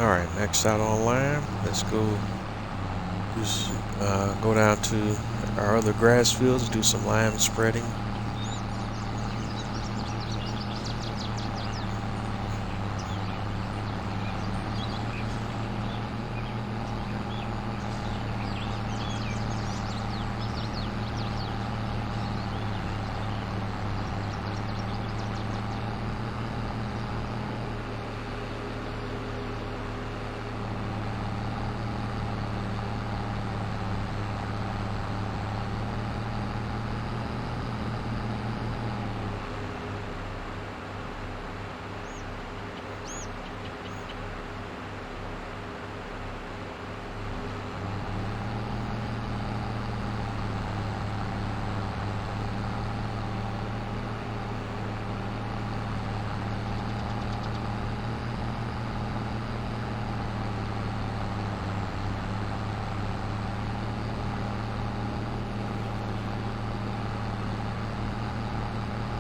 Alright, maxed out on lime. Let's go go down to our other grass fields, do some lime spreading.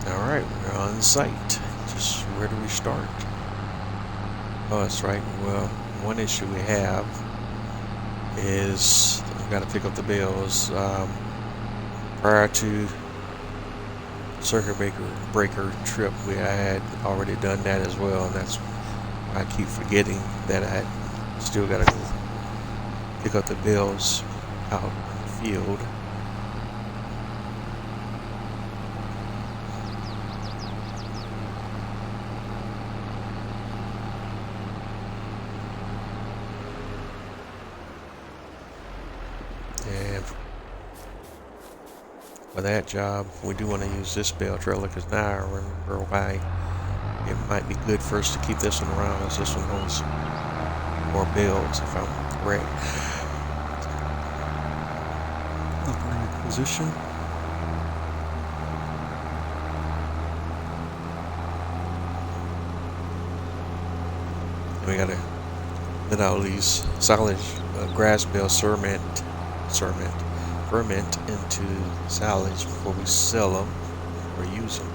Alright, we're on site. Just where do we start? Oh, that's right. Well, one issue we have is we got to pick up the bales. Prior to circuit breaker trip, I had already done that as well, and that's why I keep forgetting that I still got to go pick up the bales out in the field. And for that job, we do want to use this bale trailer, because now I remember why it might be good for us to keep this one around, as this one holds more bales, if I'm correct. Operating position. And we gotta let out these solid grass bales ferment into silage before we sell them or use them.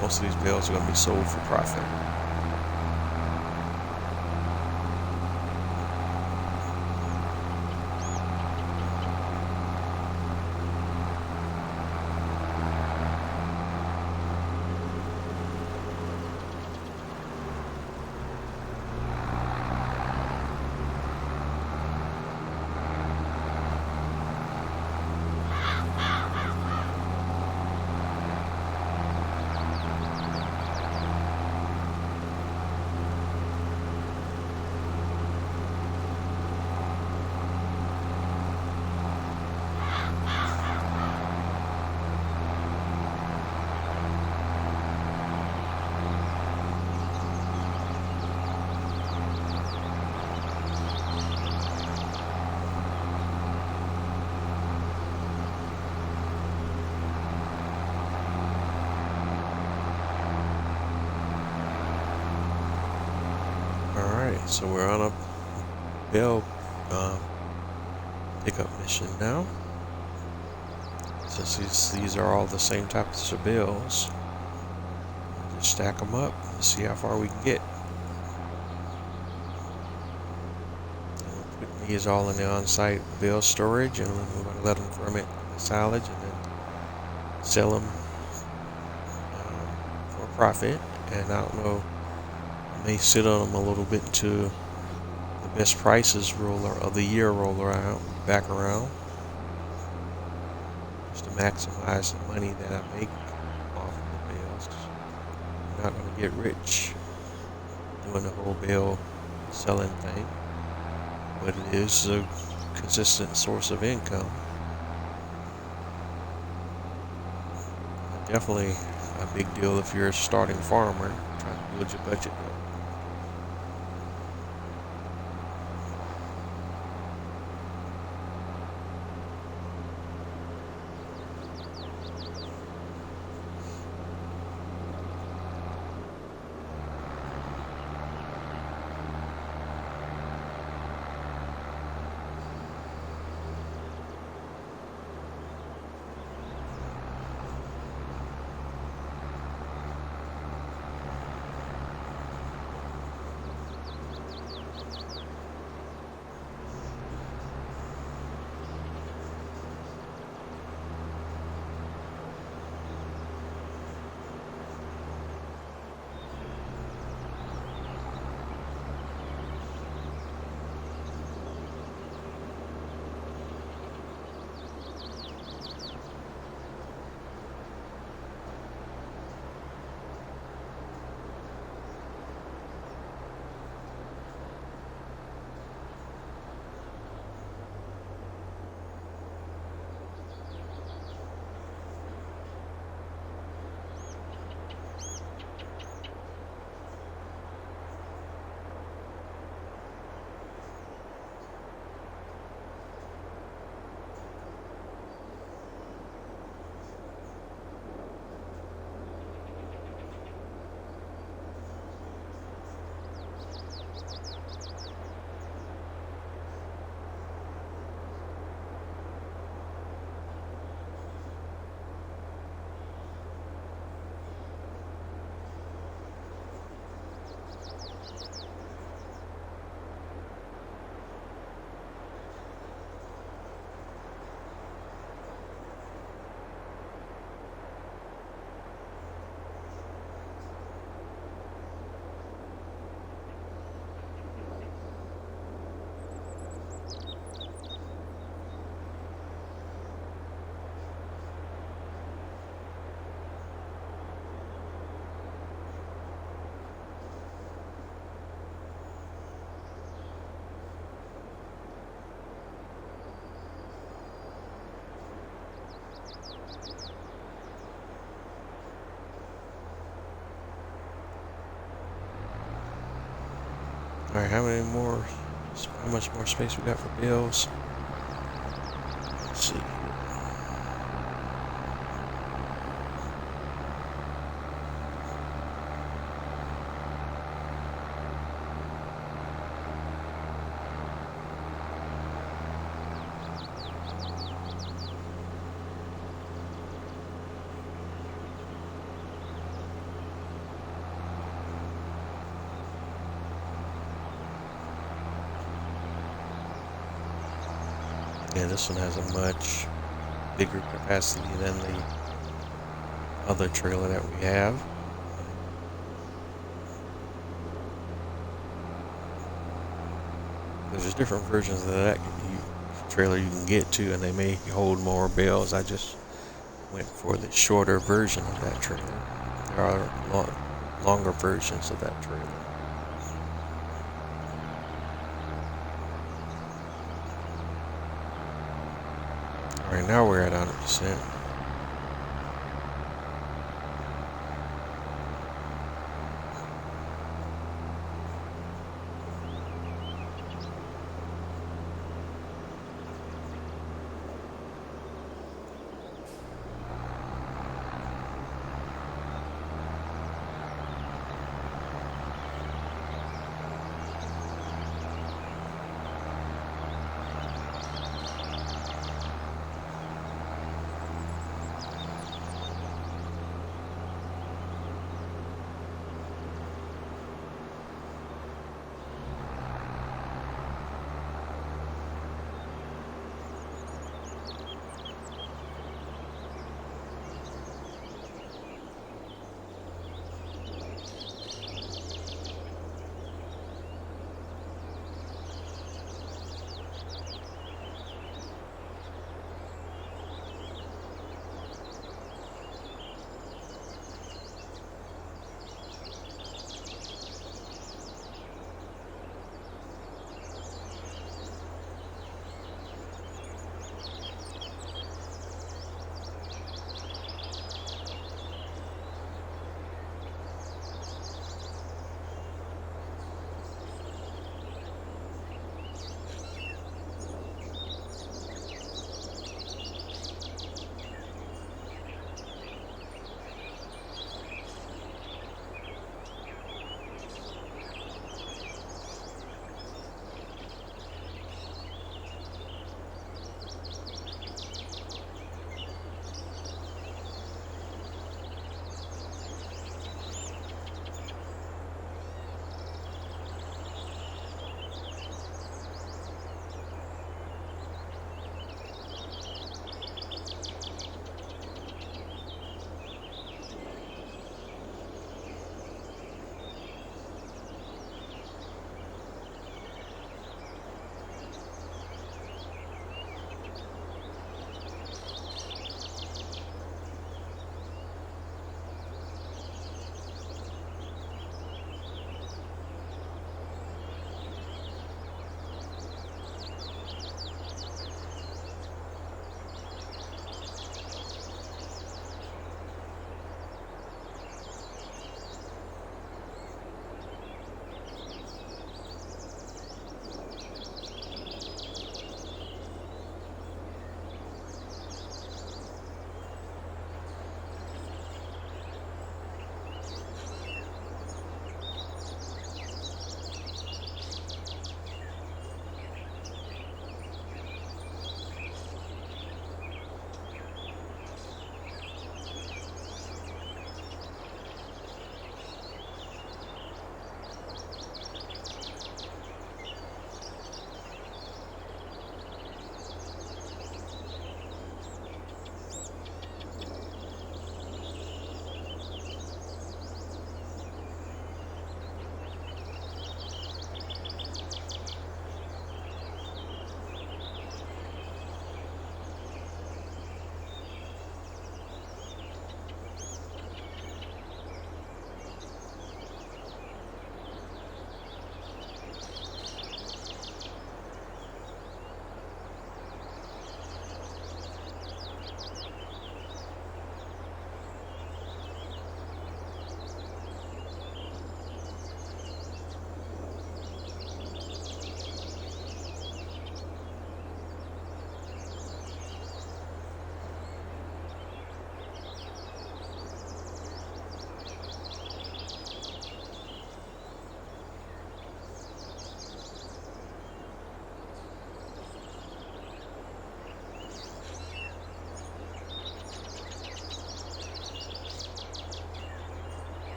Most of these bales are going to be sold for profit. So we're on a bale pickup mission now. Since these are all the same types of bales, we'll just stack them up and see how far we can get. And we'll put these all in the on-site bale storage, and we're going to let them ferment the silage and then sell them for profit. And I don't know, I may sit on them a little bit until the best prices of the year roll back around, just to maximize the money that I make off of the bales. I'm not going to get rich doing the whole bale selling thing, but it is a consistent source of income. Definitely a big deal if you're a starting farmer trying to build your budget up. Alright, how much more space we got for bales? Let's see. Yeah, this one has a much bigger capacity than the other trailer that we have. There's different versions of that trailer you can get to, and they may hold more bales. I just went for the shorter version of that trailer. There are longer versions of that trailer. Alright, now we're at 100%.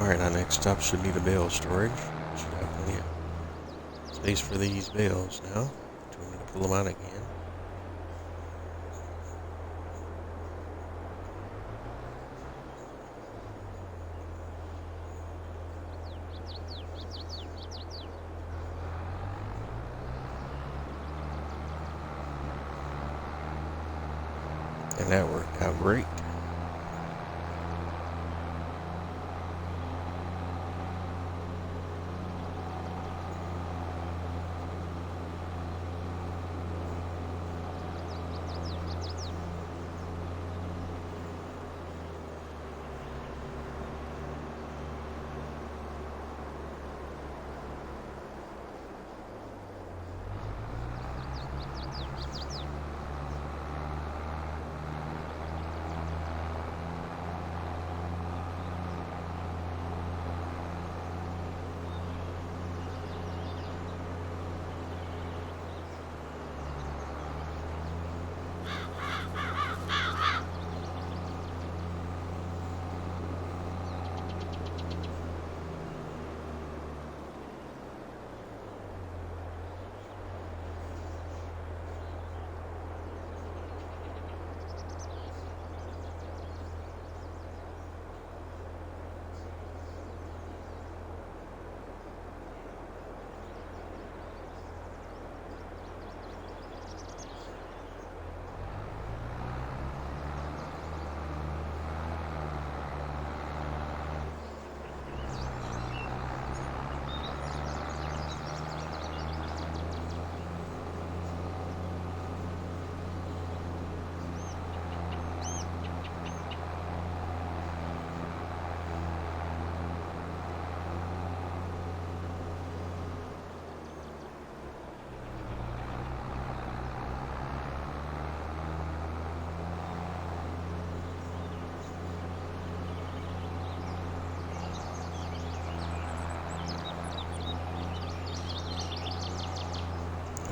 Alright, our next stop should need a bale storage. Should have plenty of space for these bales now. Do we need to pull them out again? And that worked out great.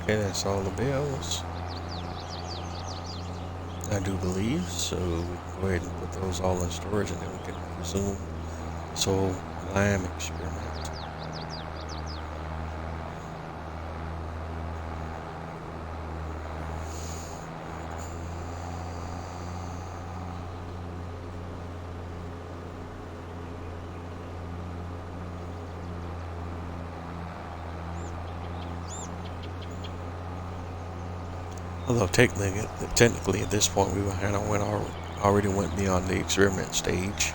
Okay, that's all the bales, I do believe, so we can go ahead and put those all in storage and then we can resume this whole lime experiment. Although technically at this point we kind of already went beyond the experiment stage.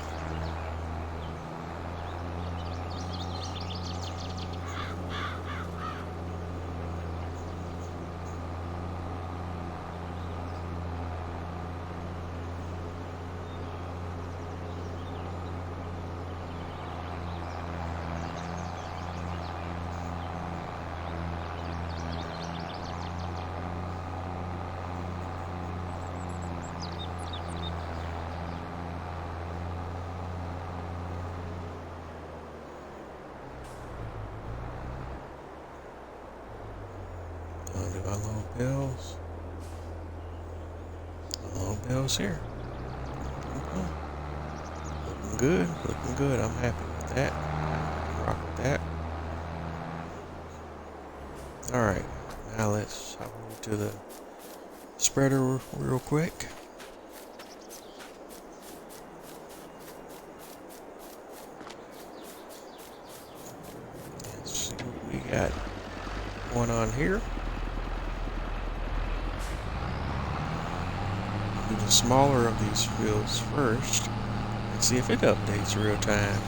Do our little bells. Little bells here. Okay. Looking good, looking good. I'm happy with that. Rock with that. Alright, now let's hop over to the spreader real quick. Let's see what we got going on here. Do the smaller of these fields first and see if it updates real time.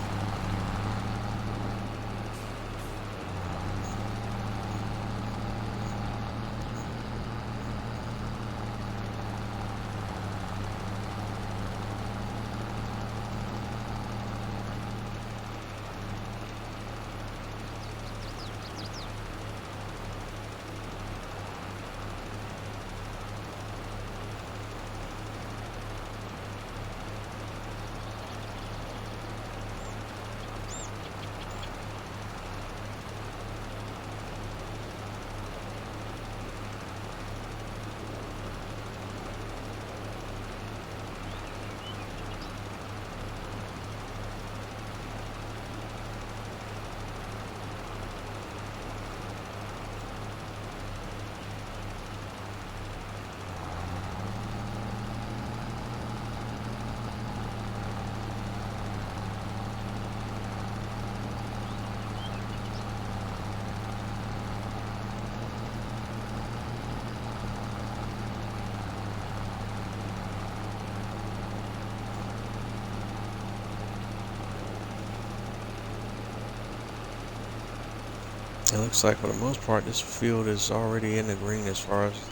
It looks like for the most part this field is already in the green as far as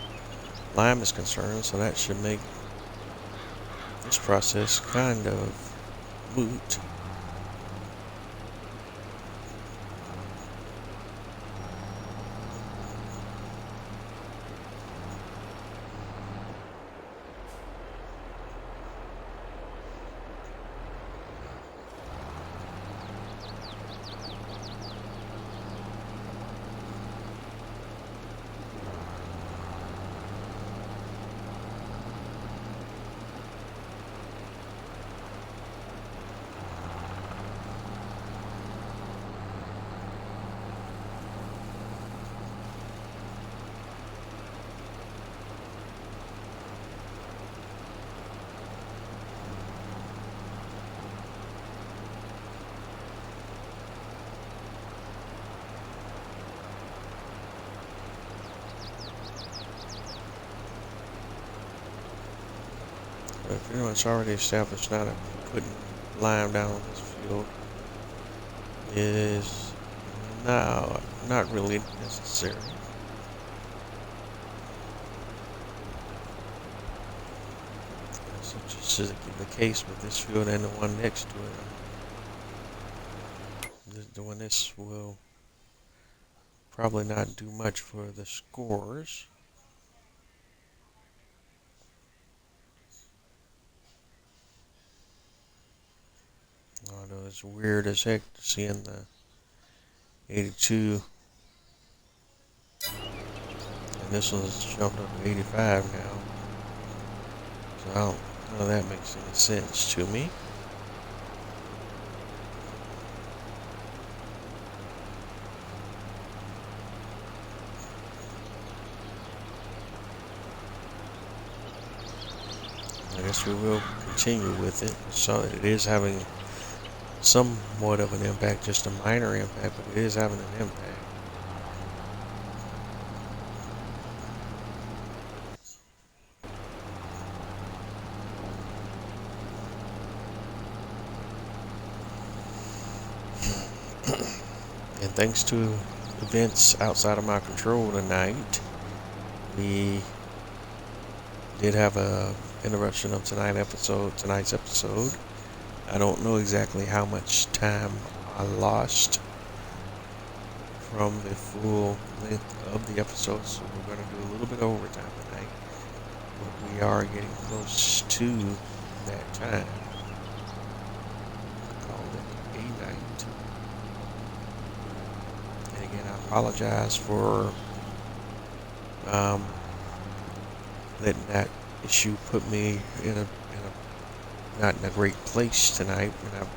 lime is concerned, so that should make this process kind of moot. But pretty much already established now that putting lime down on this field is now not really necessary. Such is the case with this field and the one next to it. Doing this will probably not do much for the scores. Although it's weird as heck seeing the 82 and this one's jumped up to 85 now. So I don't know if that makes any sense to me. I guess we will continue with it. So it is having somewhat of an impact, just a minor impact, but it is having an impact. And thanks to events outside of my control tonight, we did have a interruption of tonight's episode. I don't know exactly how much time I lost from the full length of the episode, so we're going to do a little bit of overtime tonight. But we are getting close to that time. Call it a night. And again, I apologize for letting that issue put me in a not in a great place tonight, and I've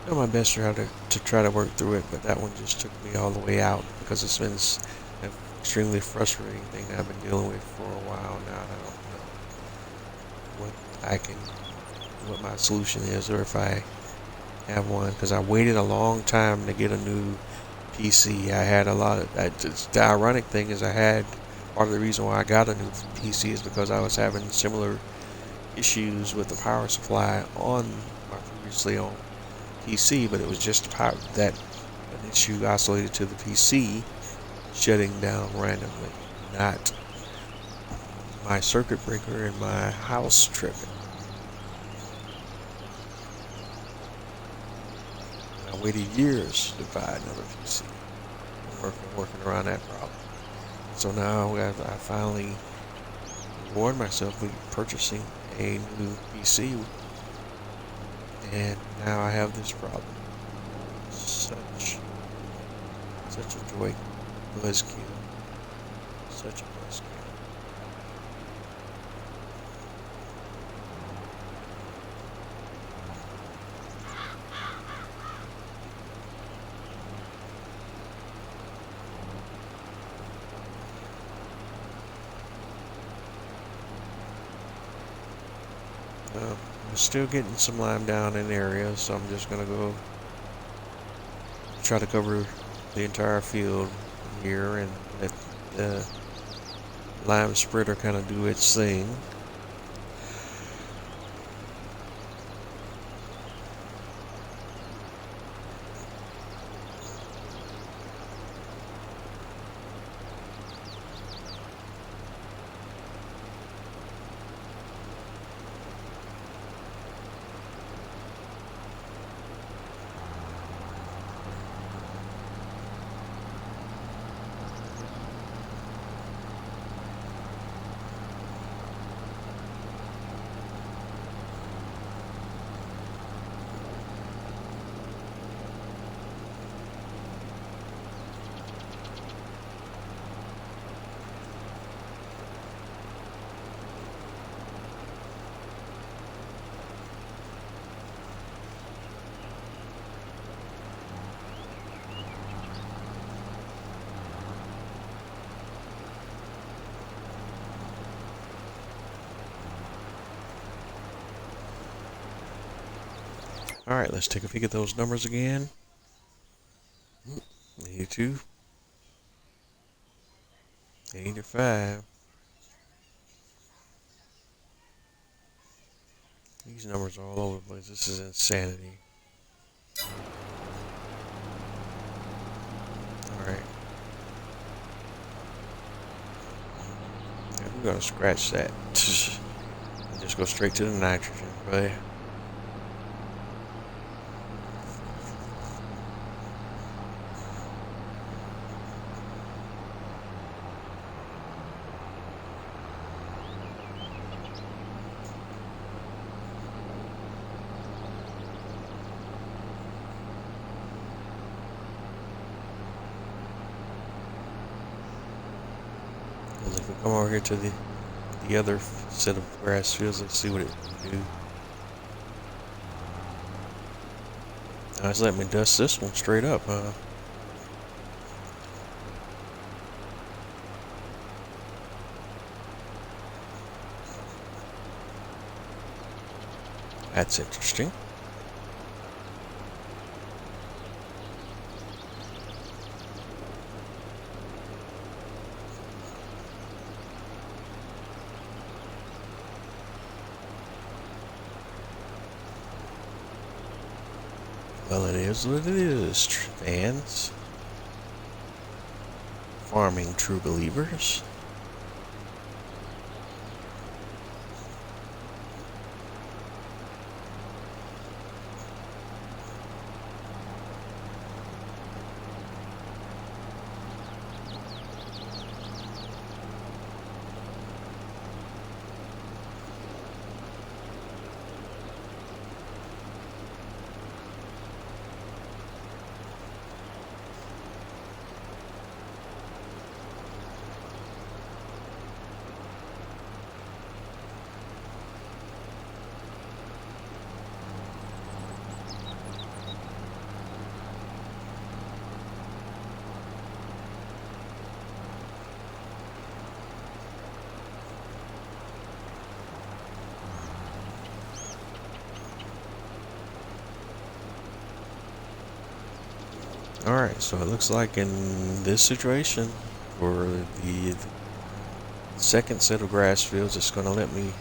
done my best to try to work through it, but that one just took me all the way out because it's been an extremely frustrating thing that I've been dealing with for a while now, and I don't know what my solution is, or if I have one, because I waited a long time to get a new PC. I had a lot of the ironic thing is part of the reason why I got a new PC is because I was having similar issues with the power supply on my previously owned PC, but it was just that an issue isolated to the PC shutting down randomly, not my circuit breaker in my house tripping. I waited years to buy another PC, working around that problem. So now I finally reward myself with purchasing a new PC, and now I have this problem. Such a joy, buzzkill, such a buzzkill. I'm still getting some lime down in areas, so I'm just gonna go try to cover the entire field here and let the lime spreader kind of do its thing. Alright, let's take a peek at those numbers again. 82, 85. These numbers are all over the place. This is insanity. Alright. Yeah, we're gonna scratch that. Just go straight to the nitrogen, buddy. If we come over here to the other set of grass fields, let's see what it can do. Now it's letting me dust this one straight up, huh? That's interesting. Well, it is what it is, fans. Farming true believers. Alright, so it looks like in this situation, for the second set of grass fields, it's going to let me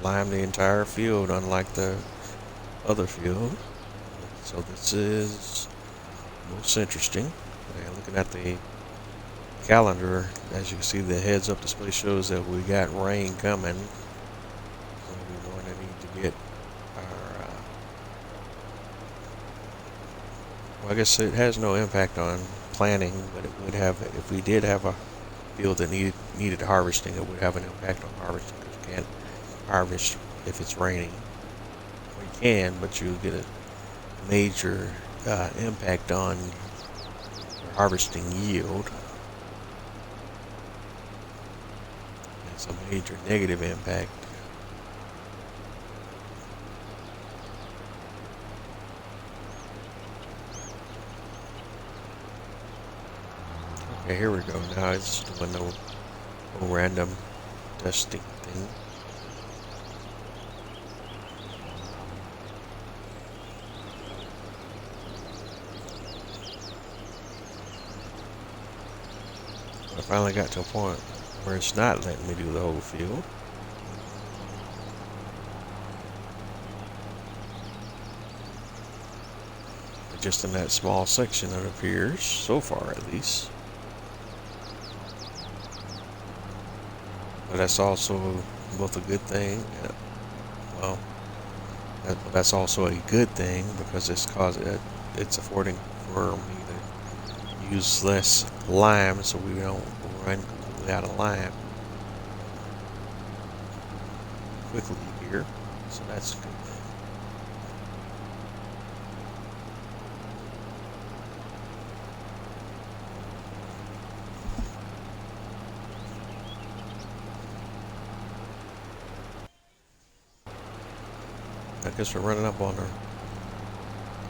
lime the entire field, unlike the other field. So this is most interesting. And looking at the calendar, as you can see, the heads up display shows that we got rain coming. So we're going to need to get our well, I guess it has no impact on planting, but it would have, if we did have a field that needed harvesting, it would have an impact on harvesting, because you can't harvest if it's raining. Well, you can, but you get a major impact on your harvesting yield. It's a major negative impact. Okay, here we go. Now it's doing no random dusting thing. I finally got to a point where it's not letting me do the whole field. But just in that small section, it appears, so far at least. But that's also both a good thing, and, well, that's also a good thing, because it's affording for me to use less lime, so we don't run completely out of lime quickly here. So that's good. I guess we're running up on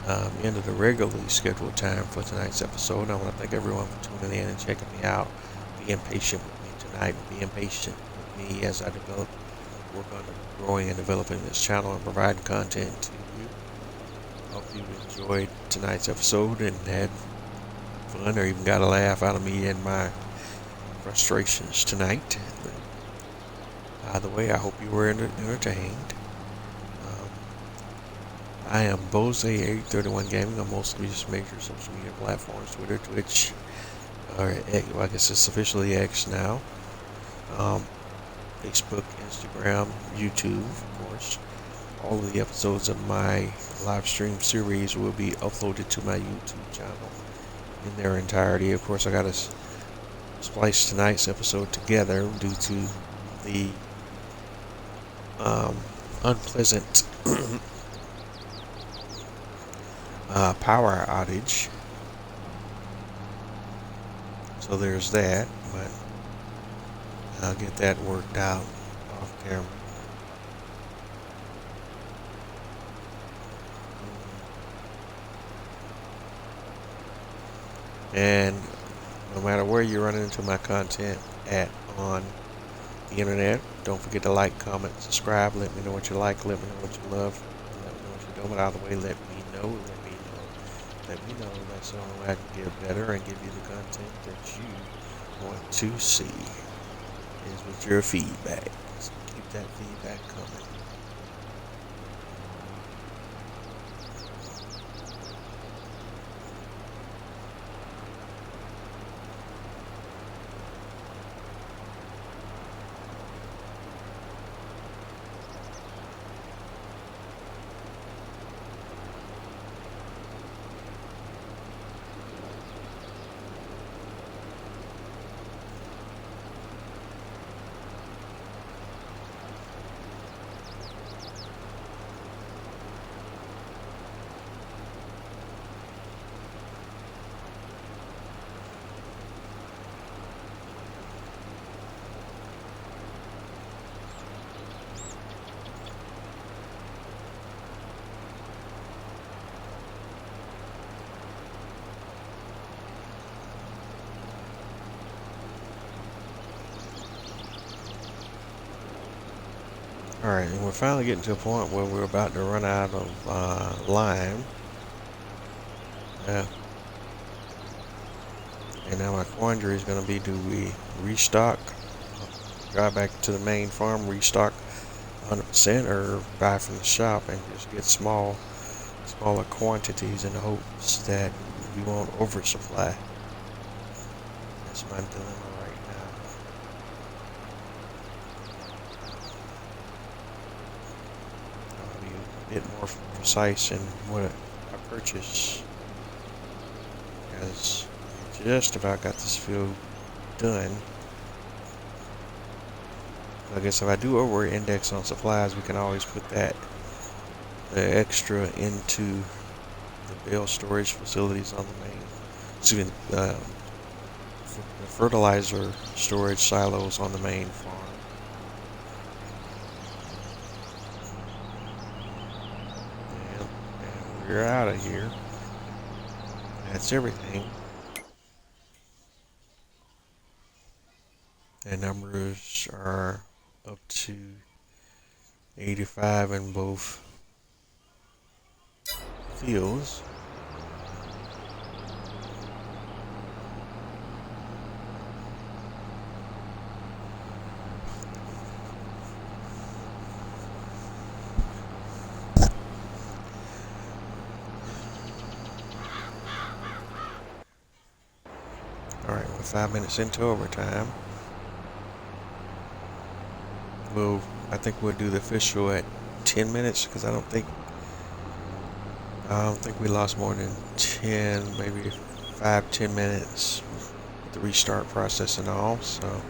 our end of the regularly scheduled time for tonight's episode. I want to thank everyone for tuning in and checking me out, being patient with me tonight, and being patient with me as I work on growing and developing this channel and providing content to you. Hope you enjoyed tonight's episode and had fun or even got a laugh out of me and my frustrations tonight. Either way, I hope you were entertained. Um, I am Bose831 Gaming on most major social media platforms: Twitter, Twitch, or I guess it's officially X now. Facebook, Instagram, YouTube, of course. All of the episodes of my live stream series will be uploaded to my YouTube channel in their entirety. Of course, I got to splice tonight's episode together due to the unpleasant power outage. So there's that, but I'll get that worked out off camera. And no matter where you're running into my content at on the internet, don't forget to like, comment, subscribe. Let me know what you like. Let me know what you love. Let me know what you don't. But either way, let me know. Let me know. That's the only way I can get better and give you the content that you want to see. Is with your feedback. So keep that feedback coming. Alright, and we're finally getting to a point where we're about to run out of lime. And now my quandary is going to be, do we restock, drive back to the main farm, restock 100%, or buy from the shop and just get smaller quantities in the hopes that we won't oversupply. That's my dilemma right now. I'll be a bit more precise in what I purchase, as I just about got this field done. I guess if I do over index on supplies, we can always put the extra into the bale storage facilities on the main, excuse me, the fertilizer storage silos on the main farm. And we're out of here. That's everything. And numbers are up to 85 in both fields. Alright, we're 5 minutes into overtime. I think we'll do the official at 10 minutes, because I don't think we lost more than 10, maybe 5-10 minutes with the restart process and all. So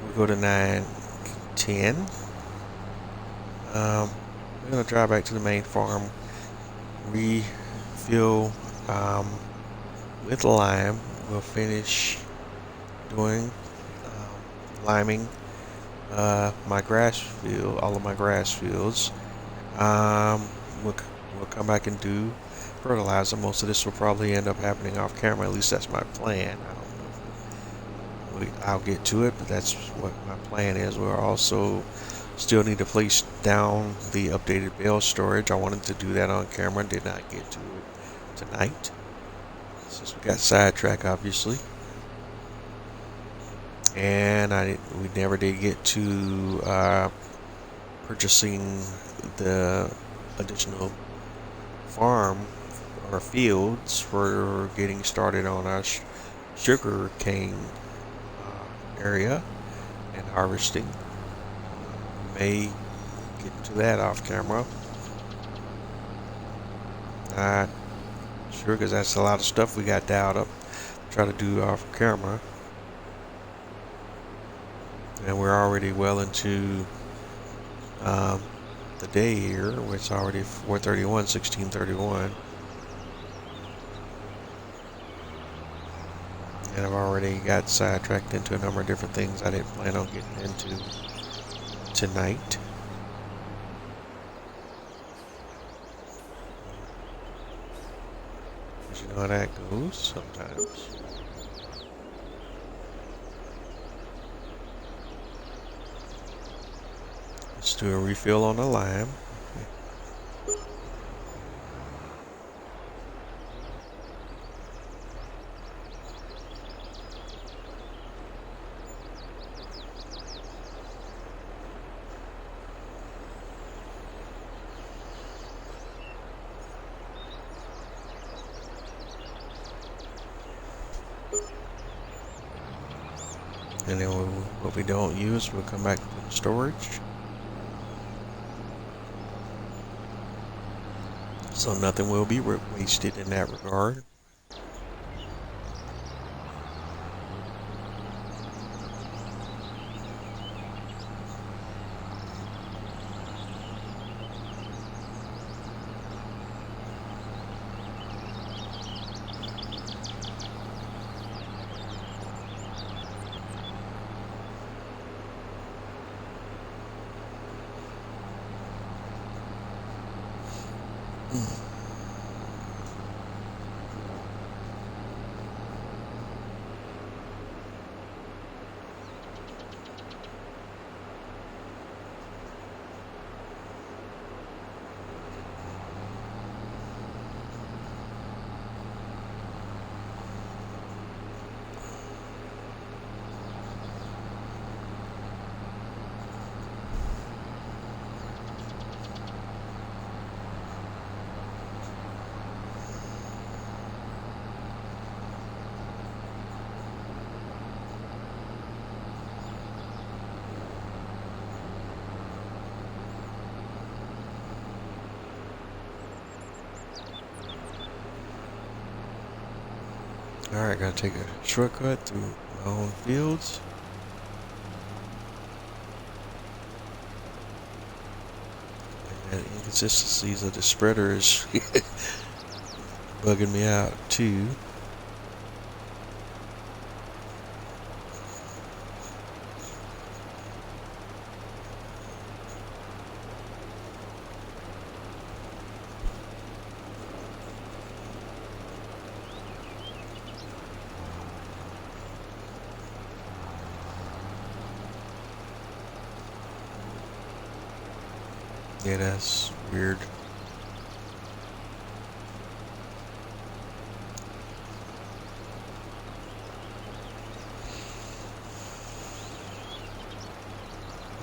we'll go to 9:10. We're gonna drive back to the main farm, refill with lime. We'll finish doing liming my grass field, all of my grass fields. We'll come back and do fertilizer. Most of this will probably end up happening off camera. At least that's my plan. I don't know if I'll get to it, but that's what my plan is. We'll also Still need to place down the updated bale storage. I wanted to do that on camera, did not get to it tonight since we got sidetracked, obviously. And we never did get to purchasing the additional farm or fields for getting started on our sugar cane area and harvesting. May get to that off camera. Not sure, because that's a lot of stuff we got dialed up to try to do off camera. And we're already well into the day here, where it's already 4:31, 16:31. And I've already got sidetracked into a number of different things I didn't plan on getting into tonight. But you know how that goes sometimes. Let's do a refill on the lime. And then what we don't use, we'll come back and put in storage. So nothing will be wasted in that regard. Alright, gotta take a shortcut through my own fields. And the inconsistencies of the spreader is bugging me out too. Yeah, that's weird.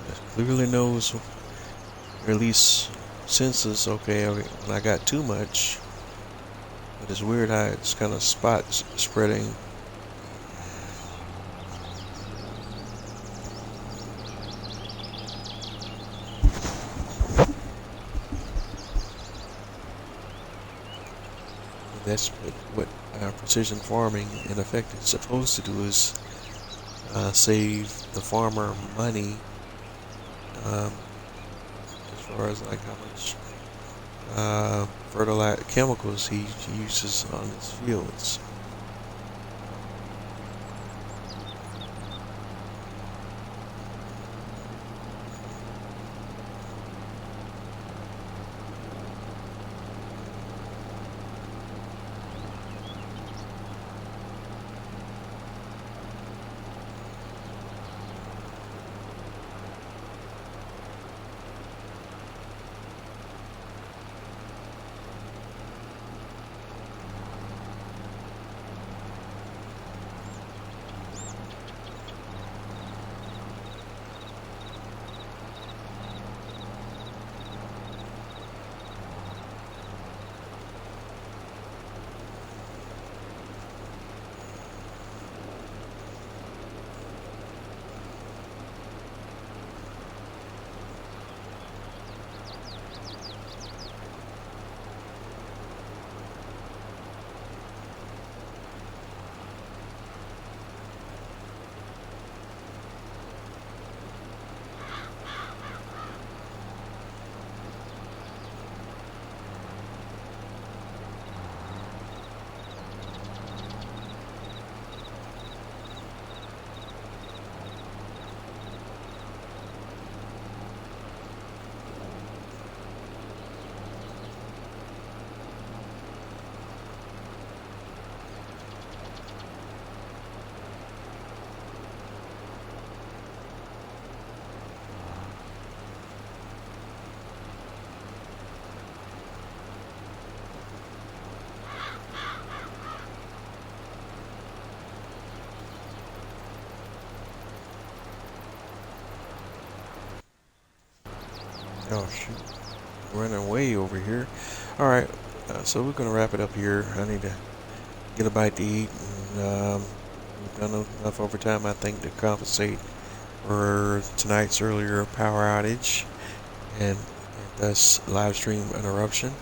It clearly knows, or at least senses, okay, when I got too much. But it's weird how it's kind of spot spreading. That's what precision farming in effect is supposed to do, is save the farmer money as far as like how much fertilizer chemicals he uses on his fields. Oh shoot, running way over here. All right, so we're gonna wrap it up here. I need to get a bite to eat, and we've done enough overtime, I think, to compensate for tonight's earlier power outage and thus live stream interruption.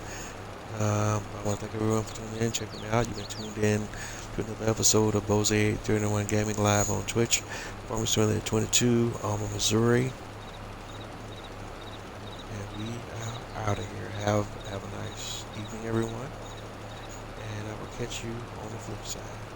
I want to thank everyone for tuning in, checking me out. You've been tuned in to another episode of Bose 831 Gaming Live on Twitch. Performance 2022, Alma, Missouri. And we are out of here. Have a nice evening, everyone. And I will catch you on the flip side.